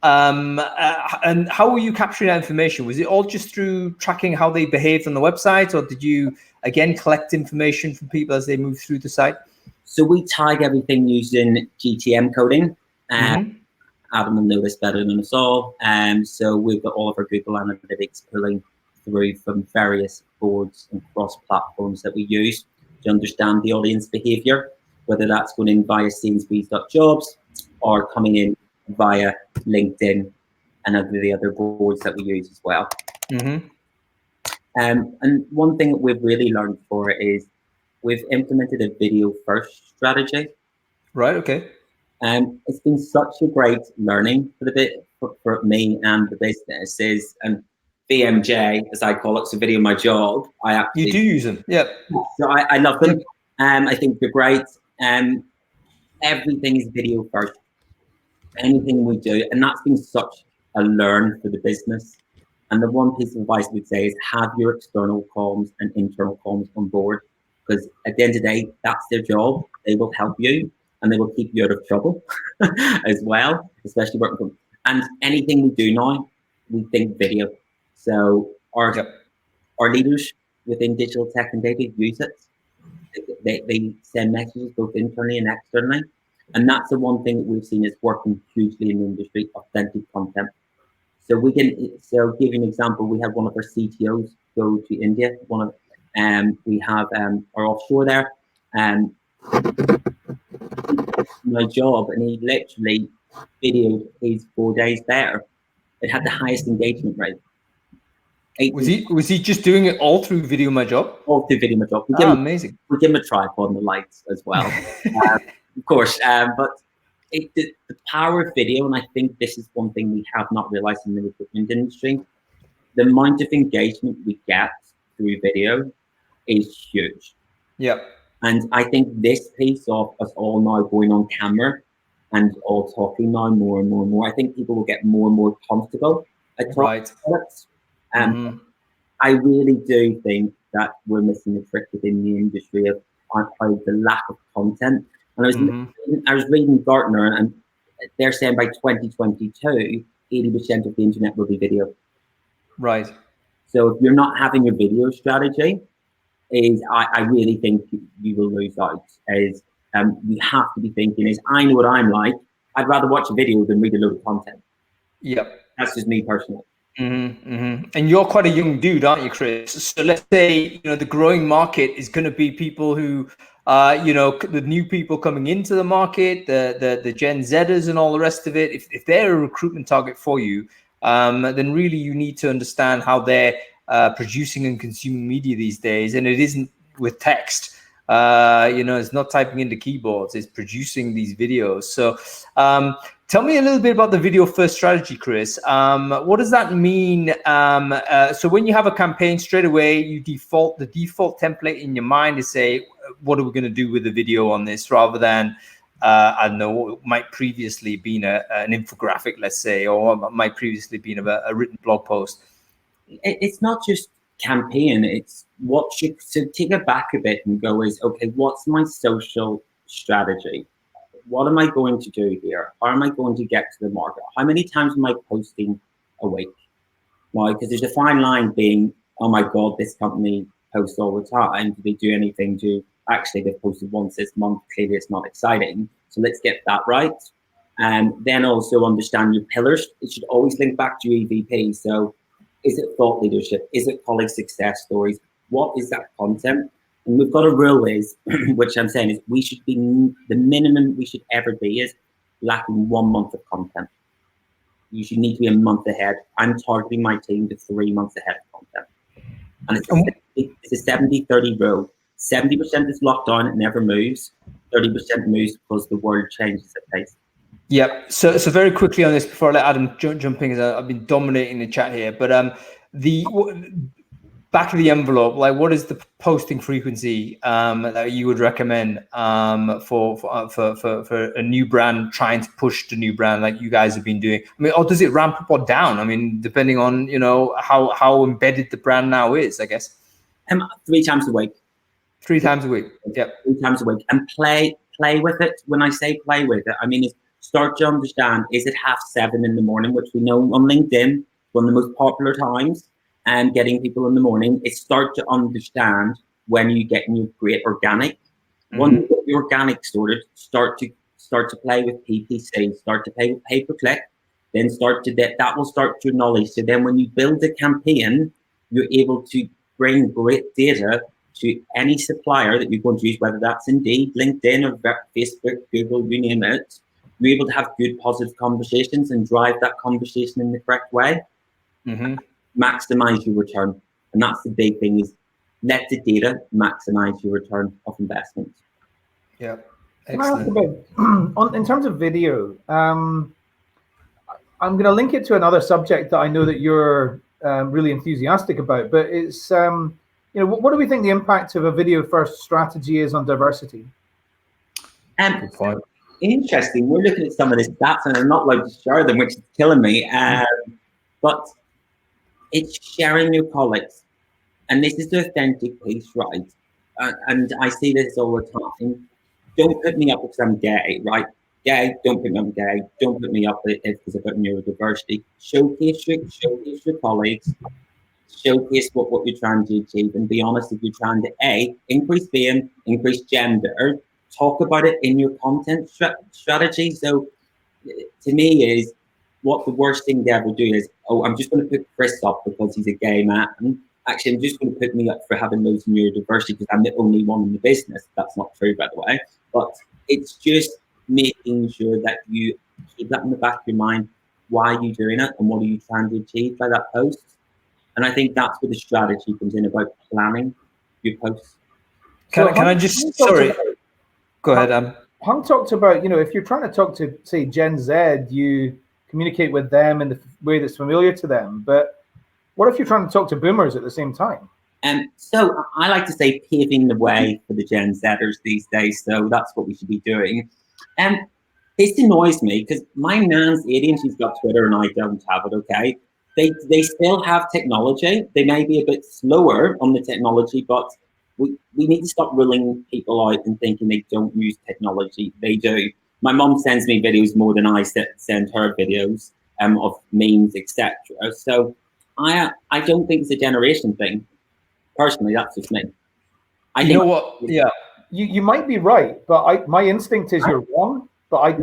S1: And how were you capturing that information? Was it all just through tracking how they behaved on the website, or did you again collect information from people as they move through the site?
S3: So we tag everything using GTM coding. Adam will know this better than us all. So we've got all of our Google Analytics pulling through from various boards and cross platforms that we use to understand the audience behavior, whether that's going in via Sainsburys.jobs or coming in via LinkedIn and the other boards that we use as well. And one thing that we've really learned for it is we've implemented a video first strategy.
S1: Right. Okay.
S3: It's been such a great learning for me and the business. And VMJ, as I call it, so VideoMyJob.
S1: You do use them, yeah.
S3: So I love them. I think they're great. Everything is video first. Anything we do, and that's been such a learn for the business. And the one piece of advice I would say is have your external comms and internal comms on board, because at the end of the day, that's their job. They will help you and they will keep you out of trouble as well, especially working from. And anything we do now, we think video. So our leaders within digital tech and data use it. They send messages both internally and externally. And that's the one thing that we've seen is working hugely in the industry, authentic content. So give you an example, we had one of our CTOs go to India. We have our offshore there, my job, and he literally videoed his 4 days there. It had the highest engagement rate.
S1: Was he just doing it all through VideoMyJob?
S3: All through VideoMyJob.
S1: Amazing.
S3: We give him a tripod and the lights as well, of course. But the power of video, and I think this is one thing we have not realized in the recruitment industry, the amount of engagement we get through video is huge.
S1: Yeah.
S3: And I think this piece of us all now going on camera and all talking now more and more and more, I think people will get more and more comfortable at talking about it. I really do think that we're missing the trick within the industry of the lack of content. And I was reading Gartner, and they're saying by 2022, 80% of the internet will be video.
S1: Right.
S3: So if you're not having a video strategy, I really think you will lose out. You have to be thinking I know what I'm like. I'd rather watch a video than read a load of content.
S1: Yep.
S3: That's just me personally.
S1: And you're quite a young dude, aren't you, Chris? So let's say, the growing market is going to be people who, the new people coming into the market, the Gen Zers and all the rest of it. If they're a recruitment target for you, then really you need to understand how they're producing and consuming media these days. And it isn't with text. It's not typing into keyboards, it's producing these videos. So tell me a little bit about the video first strategy, Chris. What does that mean? So when you have a campaign, straight away, the default template in your mind is say, what are we going to do with the video on this, rather than, I don't know, what might previously been an infographic, let's say, or might previously been a written blog post.
S3: It's not just campaign, it's what should, so take it back a bit and go is, okay, what's my social strategy? What am I going to do here? How am I going to get to the market? How many times am I posting a week? Well, because there's a fine line being, oh my God, this company posts all the time. Do they do anything to, actually they've posted once this month, clearly it's not exciting. So let's get that right. And then also understand your pillars. It should always link back to your EVP. So is it thought leadership? Is it colleague success stories? What is that content? And we've got a rule is, which I'm saying is, we should be, the minimum we should ever be is lacking 1 month of content. You should need to be a month ahead. I'm targeting my team to 3 months ahead of content. And it's a 70-30 rule. 70% is locked on, it never moves. 30% moves because the world changes at pace.
S1: Yep. So very quickly on this before I let Adam jump in, because I've been dominating the chat here. But the back of the envelope, like, what is the posting frequency that you would recommend for a new brand trying to push the new brand like you guys have been doing? I mean, or does it ramp up or down? I mean, depending on how embedded the brand now is, I guess.
S3: 3 times a week.
S1: 3 times a week. Yep.
S3: 3 times a week, and play with it. When I say play with it, I mean it's start to understand, is it 7:30 in the morning, which we know on LinkedIn, one of the most popular times, and getting people in the morning, is start to understand when you get your great organic. Once you get your organic sorted, start to play with PPC, start to play with pay-per-click, then that will start your knowledge. So then when you build a campaign, you're able to bring great data to any supplier that you're going to use, whether that's Indeed, LinkedIn, or Facebook, Google, you name it. You're able to have good, positive conversations and drive that conversation in the correct way. Maximize your return. And that's the big thing, is let the data maximize your return of investment.
S1: Yeah.
S2: Excellent. In terms of video, I'm going to link it to another subject that I know that you're really enthusiastic about, but it's, what do we think the impact of a video first strategy is on diversity?
S3: Interesting. We're looking at some of the stats, and I'm not allowed to share them, which is killing me. But it's sharing your colleagues, and this is the authentic piece, right? And I see this all the time. Don't put me up because I'm gay, right? Gay. Don't put me up gay. Don't put me up because I've got neurodiversity. Showcase your colleagues. Showcase what you're trying to achieve, and be honest if you're trying to increase fame, increase gender. Talk about it in your content strategy. So to me, is what the worst thing they ever do is, I'm just going to put Chris up because he's a gay man. Actually, I'm just going to put me up for having loads of neurodiversity because I'm the only one in the business. That's not true, by the way. But it's just making sure that you keep that in the back of your mind. Why are you doing it, and what are you trying to achieve by that post? And I think that's where the strategy comes in, about planning your posts.
S1: Can I just, sorry. Go ahead,
S2: Hung talked about, if you're trying to talk to, say, Gen Z, you communicate with them in the way that's familiar to them. But what if you're trying to talk to boomers at the same time?
S3: So I like to say paving the way for the Gen Zers these days. So that's what we should be doing. And this annoys me because my nan's 80 and she's got Twitter and I don't have it, okay? They still have technology. They may be a bit slower on the technology, but we need to stop ruling people out and thinking they don't use technology. They do. My mom sends me videos more than I send her videos of memes, etc. So I don't think it's a generation thing. Personally, that's just me.
S1: You know what? Yeah.
S2: You might be right, but my instinct is you're wrong. But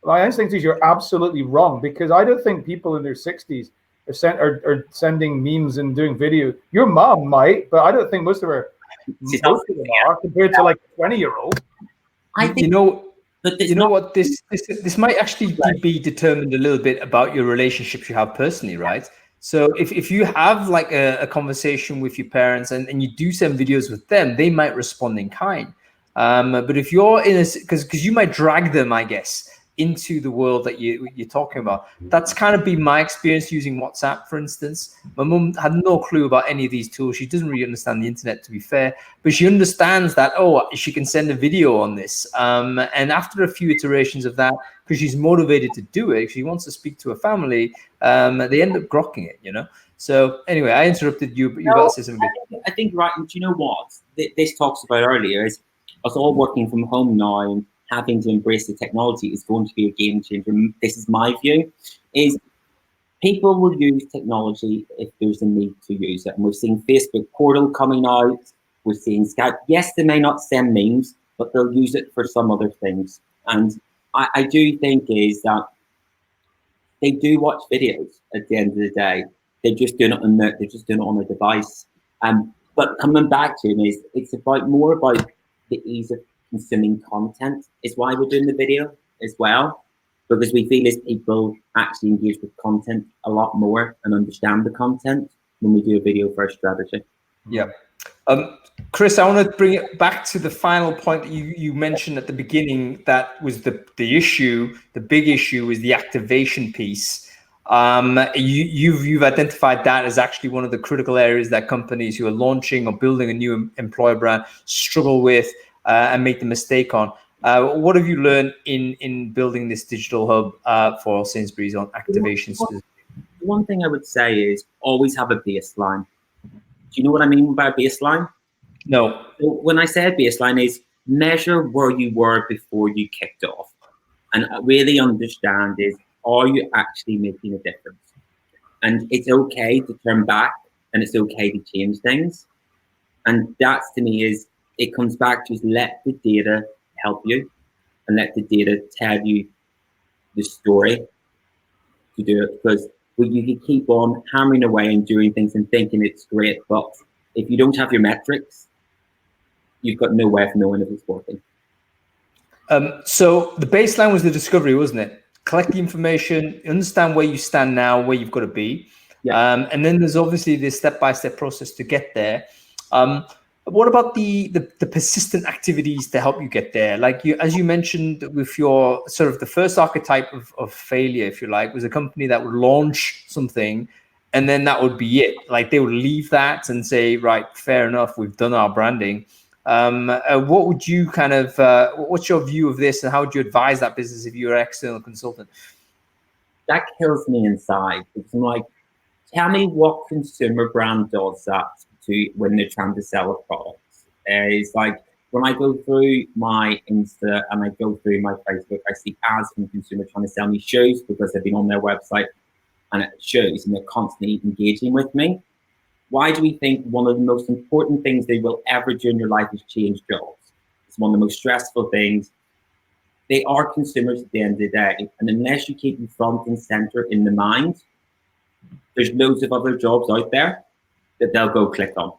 S2: my instinct is you're absolutely wrong, because I don't think people in their 60s are sending memes and doing video. Your mom might, but I don't think most of them are compared to like a 20-year-old.
S3: I think,
S1: you know,
S3: but
S1: you know what, this might actually be determined a little bit about your relationships you have personally, right? So if you have like a conversation with your parents and you do send videos with them, they might respond in kind. But if you're in a, because you might drag them, I guess, into the world that you're talking about. That's kind of been my experience using WhatsApp, for instance. My mum had no clue about any of these tools. She doesn't really understand the internet, to be fair, but she understands that, oh, she can send a video on this. And after a few iterations of that, because she's motivated to do it, she wants to speak to her family, they end up grokking it, you know? So anyway, I interrupted you, but you got to say something.
S3: I think, right, do you know what this talks about earlier is us all working from home now and having to embrace the technology is going to be a game changer. This is my view, is people will use technology if there's a need to use it. And we're seeing Facebook Portal coming out. We're seeing Skype. Yes, they may not send memes, but they'll use it for some other things. And I do think is that they do watch videos at the end of the day. They're just doing it on a device. But coming back to it is, it's more about the ease of consuming content. Is why we're doing the video as well, because we feel as people actually engage with content a lot more and understand the content when we do a video first strategy.
S1: Yeah. Chris, I want to bring it back to the final point that you mentioned at the beginning. That was the issue. The big issue is the activation piece. You've identified that as actually one of the critical areas that companies who are launching or building a new employer brand struggle with and make the mistake on. What have you learned in building this digital hub for Sainsburys on activation?
S3: One thing I would say is always have a baseline. Do you know what I mean by baseline?
S1: No.
S3: So when I say baseline is measure where you were before you kicked off, and really understand is, are you actually making a difference? And it's okay to turn back, and it's okay to change things. And that's, to me, is it comes back to let the data help you and let the data tell you the story to do it. Because you can keep on hammering away and doing things and thinking it's great, but if you don't have your metrics, you've got no way of knowing if it's working.
S1: So the baseline was the discovery, wasn't it? Collect the information, understand where you stand now, where you've got to be. Yeah. And then there's obviously this step-by-step process to get there. What about the persistent activities to help you get there? Like as you mentioned with your sort of the first archetype of failure, if you like, was a company that would launch something and then that would be it. Like they would leave that and say, right, fair enough, we've done our branding. What would you kind of, what's your view of this and how would you advise that business if you're an external consultant?
S3: That kills me inside. It's like, tell me what consumer brand does that to when they're trying to sell a product. It's like when I go through my Insta and I go through my Facebook, I see ads from consumers trying to sell me shoes because they've been on their website and it shows and they're constantly engaging with me. Why do we think one of the most important things they will ever do in your life is change jobs? It's one of the most stressful things. They are consumers at the end of the day. And unless you keep them front and center in the mind, there's loads of other jobs out there that they'll go click on.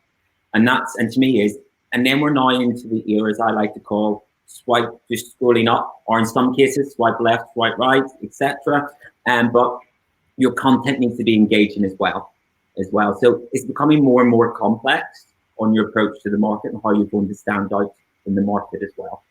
S3: And to me is, and then we're now into the era, as I like to call, swipe, just scrolling up, or in some cases, swipe left, swipe right, etc. But your content needs to be engaging as well. So it's becoming more and more complex on your approach to the market and how you're going to stand out in the market as well.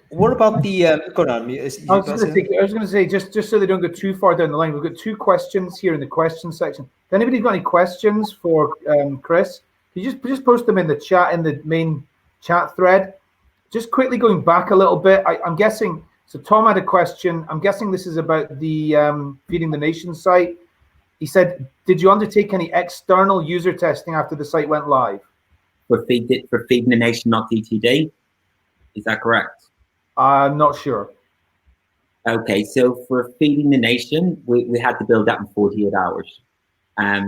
S1: What about the, go on.
S2: I was going to say, just so they don't go too far down the line, we've got 2 questions here in the question section. If anybody's got any questions for Chris, you just post them in the chat, in the main chat thread. Just quickly going back a little bit, I'm guessing, so Tom had a question. I'm guessing this is about the Feeding the Nation site. He said, did you undertake any external user testing after the site went live?
S3: For Feeding the Nation, not DTD? Is that correct?
S2: I'm not sure.
S3: Okay, so for Feeding the Nation, we had to build that in 48 hours.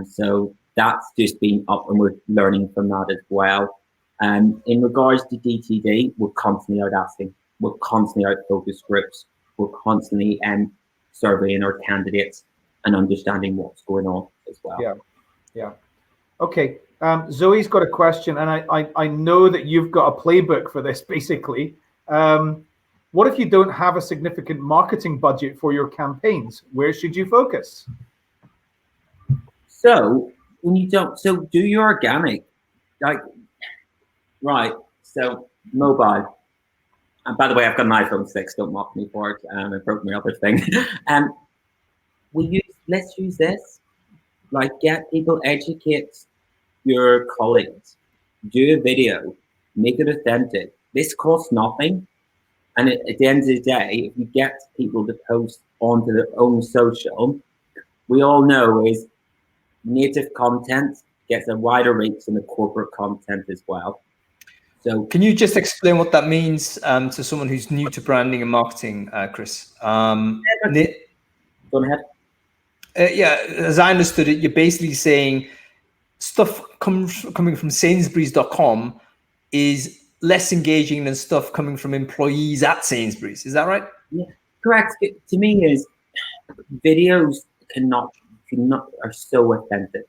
S3: So that's just been up and we're learning from that as well. In regards to DTD, we're constantly out asking. We're constantly out focus groups. We're constantly surveying our candidates. and understanding what's going on as well.
S2: Yeah. Okay. Zoe's got a question, and I know that you've got a playbook for this, basically. What if you don't have a significant marketing budget for your campaigns? Where should you focus?
S3: So when you don't, so do your organic, like, right. So mobile. And by the way, I've got an iPhone 6. Don't mock me for it. I broke my other thing. Let's use this. Like, get people, educate your colleagues, do a video, make it authentic. This costs nothing. And at the end of the day, if you get people to post onto their own social, we all know is native content gets a wider reach than the corporate content as well. So
S1: can you just explain what that means to someone who's new to branding and marketing, Chris?
S3: Go ahead.
S1: Yeah, as I understood it, you're basically saying stuff coming from Sainsburys.com is less engaging than stuff coming from employees at Sainsburys. Is that right?
S3: Yeah, correct. To me, is videos are so authentic,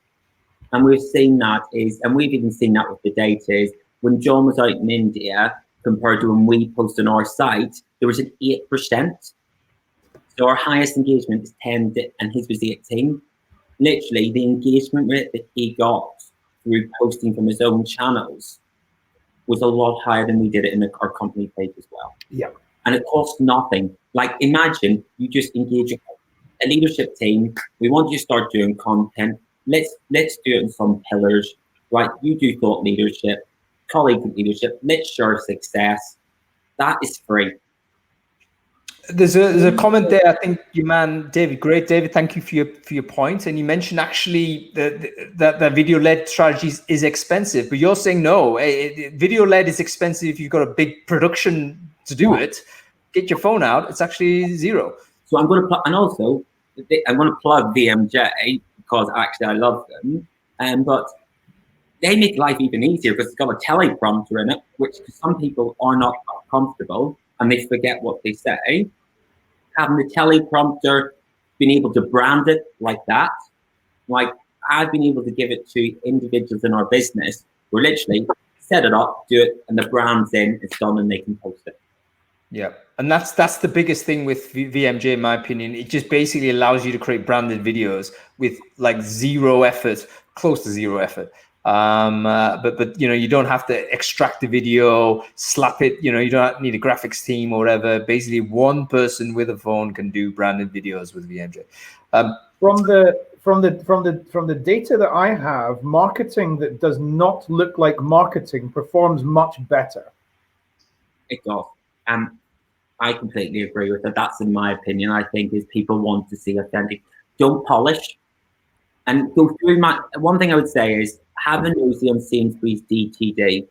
S3: and we've seen that and we've even seen that with the data is when John was out in India compared to when we posted on our site, there was an 8%. So our highest engagement is 10, and his was 18. Literally, the engagement rate that he got through posting from his own channels was a lot higher than we did it in our company page as well.
S2: Yeah.
S3: And it costs nothing. Like, imagine you just engage a leadership team. We want you to start doing content. Let's do it in some pillars, right? You do thought leadership, colleague leadership. Let's share success. That is free.
S1: There's a comment there. I think your man David. Great, David. Thank you for your point. And you mentioned actually that video-led strategies is expensive, but you're saying no. Video-led is expensive if you've got a big production to do it. Get your phone out. It's actually zero.
S3: So I'm going to and also I'm going to plug VMJ because actually I love them. But they make life even easier because it's got a teleprompter in it, which some people are not comfortable and they forget what they say. Having the teleprompter, being able to brand it like that, like I've been able to give it to individuals in our business who literally set it up, do it, and the brand's in, it's done, and they can post it.
S1: Yeah, and that's the biggest thing with VMJ, in my opinion. It just basically allows you to create branded videos with like zero effort, close to zero effort. But you know, you don't have to extract the video, slap it. You know, you don't need a graphics team or whatever. Basically, one person with a phone can do branded videos with VMJ.
S2: From the data that I have, marketing that does not look like marketing performs much better.
S3: It does. I completely agree with that. That's in my opinion. I think is people want to see authentic. Don't polish. And go through one thing I would say is have a nosy on Sainsbury's DTD.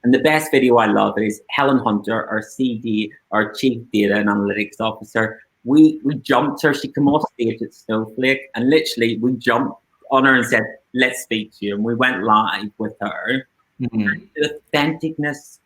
S3: And the best video I love is Helen Hunter, our CD, our Chief Data and Analytics Officer. We jumped her. She came off stage at Snowflake, and literally we jumped on her and said, "Let's speak to you." And we went live with her. Mm-hmm. The authenticness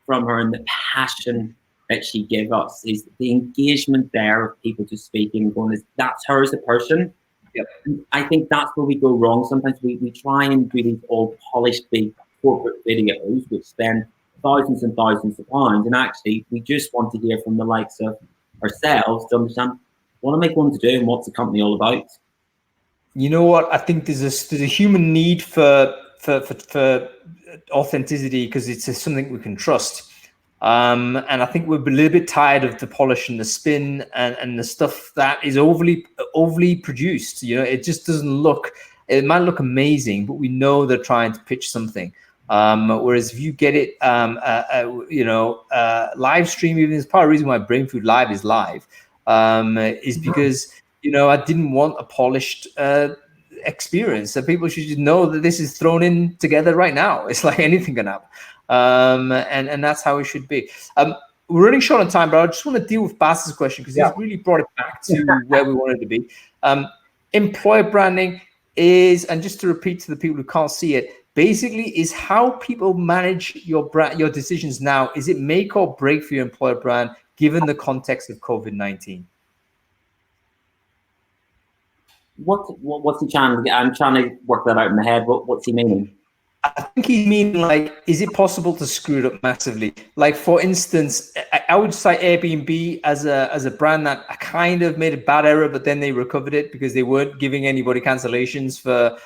S3: from her and the passion that she gave us is the engagement there of people just speaking and going, that's her as a person. Yep. I think that's where we go wrong. Sometimes we try and do these all polished big corporate videos which spend thousands and thousands of pounds, and actually we just want to hear from the likes of ourselves to understand what am I going to do and what's the company all about.
S1: You know what? I think there's a human need for authenticity because it's something we can trust. And I think we're a little bit tired of the polish and the spin and the stuff that is overly produced. You know, it just doesn't look. It might look amazing, but we know they're trying to pitch something. Whereas if you get it, live stream, even is part of the reason why Brainfood Live is live, is because I didn't want a polished experience. So people should just know that this is thrown in together right now. It's like anything can happen. And that's how it should be. We're running short on time, but I just want to deal with Bas's question because he's really brought it back to where we wanted to be. Employer branding is, and just to repeat to the people who can't see it, basically is how people manage your brand, your decisions now. Is it make or break for your employer brand given the context of COVID-19?
S3: What's he trying to? I'm trying to work that out in my head. What's he meaning?
S1: I think he means like, is it possible to screw it up massively? Like, for instance, I would cite Airbnb as a brand that kind of made a bad error, but then they recovered it because they weren't giving anybody cancellations for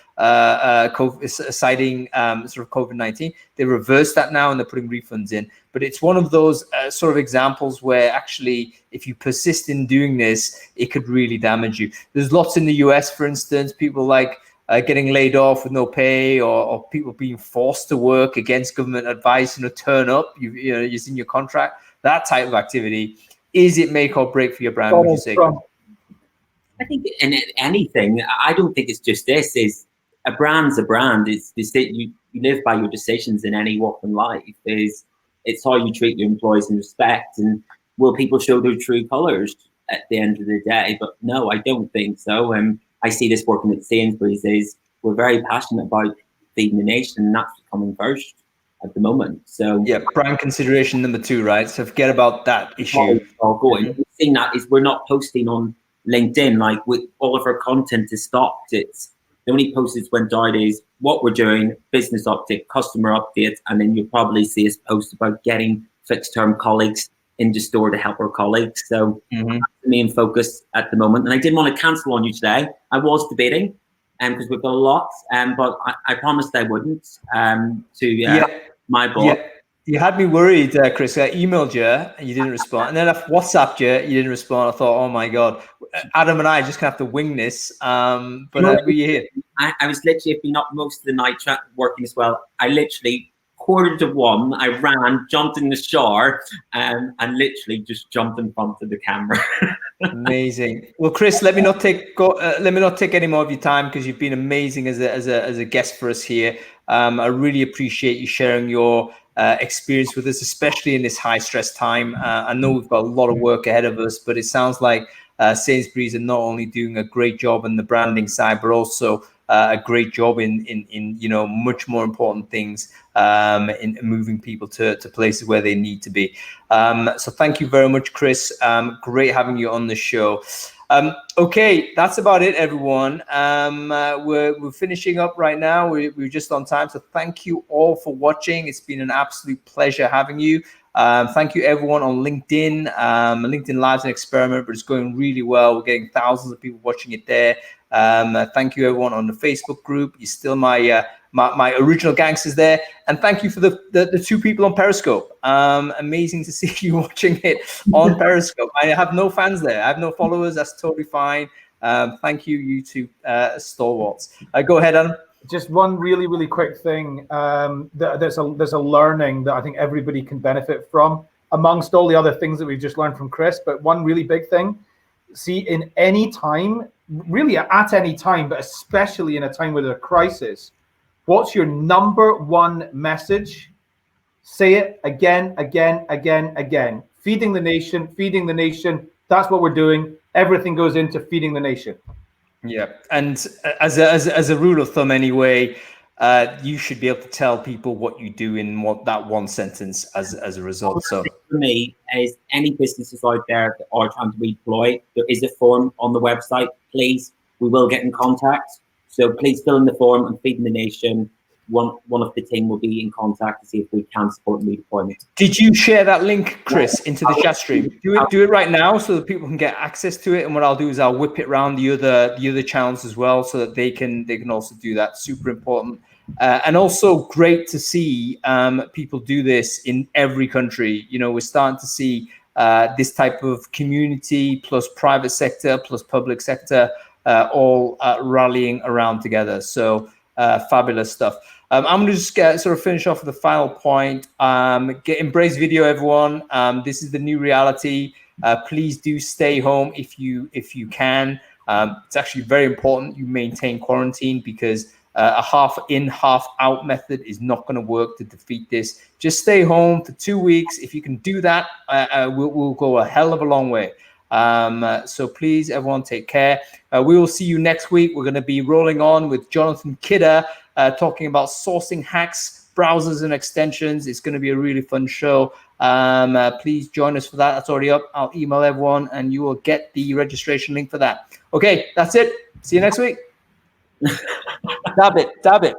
S1: citing sort of COVID-19. They reversed that now and they're putting refunds in. But it's one of those sort of examples where actually, if you persist in doing this, it could really damage you. There's lots in the US, for instance, people like getting laid off with no pay, or people being forced to work against government advice, turn up, you're in your contract, that type of activity. Is it make or break for your brand, would you say?
S3: I think in anything, I don't think it's just this. Is a brand's a brand. It's that you live by your decisions in any walk in life. It's how you treat your employees and respect, and will people show their true colours at the end of the day? But no, I don't think so. I see this working at Sainsburys is we're very passionate about feeding the nation, and that's coming first at the moment. So
S1: yeah, brand consideration number 2, right? So forget about that issue.
S3: The thing that is we're not posting on LinkedIn, like with all of our content is stopped. It's the only post that's went out is what we're doing, business update, customer updates, and then you'll probably see us post about getting fixed term colleagues into store to help our colleagues. So that's the main focus at the moment. And I didn't want to cancel on you today. I was debating, because we've got a lot, but I promised I wouldn't. My boss.
S1: Yeah. You had me worried, Chris. I emailed you and you didn't respond, and then I WhatsApped you. You didn't respond. I thought, oh my god, Adam and I are just gonna have to wing this. But we're here.
S3: I was literally been up most of the night working as well. I literally 1:45, I ran, jumped in the shower, and literally just jumped in front of the camera.
S1: Amazing. Well, Chris, let me not take any more of your time, because you've been amazing as a guest for us here. I really appreciate you sharing your experience with us, especially in this high stress time. I know we've got a lot of work ahead of us, but it sounds like Sainsburys are not only doing a great job on the branding side, but also a great job in much more important things, in moving people to places where they need to be. So thank you very much, Chris. Great having you on the show. Okay, that's about it, everyone. We're finishing up right now. We're just on time. So thank you all for watching. It's been an absolute pleasure having you. Thank you everyone on LinkedIn. LinkedIn Live's an experiment, but it's going really well. We're getting thousands of people watching it there. Thank you everyone on the Facebook group. You're still my original gangsters there. And thank you for the 2 people on Periscope. Amazing to see you watching it on Periscope. I have no fans there. I have no followers. That's totally fine. Thank you, you 2 stalwarts. Go ahead, Adam.
S2: Just one really quick thing. There's a learning that I think everybody can benefit from, amongst all the other things that we've just learned from Chris. But one really big thing, see, in any time, really at any time, but especially in a time with a crisis, what's your number 1 message? Say it again. Feeding the nation. That's what we're doing. Everything goes into feeding the nation.
S1: Yeah, and as a rule of thumb, anyway, you should be able to tell people what you do in that one sentence as a result. So
S3: for me, is any businesses out there that are trying to redeploy, there is a form on the website. Please, we will get in contact. So please fill in the form and Feeding the Nation. One of the team will be in contact to see if we can support redeployment.
S1: Did you share that link, Chris, into the chat stream? Do it right now so that people can get access to it. And what I'll do is I'll whip it around the other channels as well, so that they can also do that. Super important. And also great to see people do this in every country. We're starting to see this type of community plus private sector plus public sector all rallying around together. So fabulous stuff. I'm going to just sort of finish off with the final point. Embrace video, everyone. This is the new reality. Please do stay home if you can. It's actually very important you maintain quarantine, because a half in, half out method is not going to work to defeat this. Just stay home for 2 weeks. If you can do that, we'll go a hell of a long way. So please, everyone, take care. We will see you next week. We're going to be rolling on with Jonathan Kidder, talking about sourcing hacks, browsers, and extensions. It's going to be a really fun show. Please join us for that. That's already up. I'll email everyone, and you will get the registration link for that. Okay, that's it. See you next week. Dab it.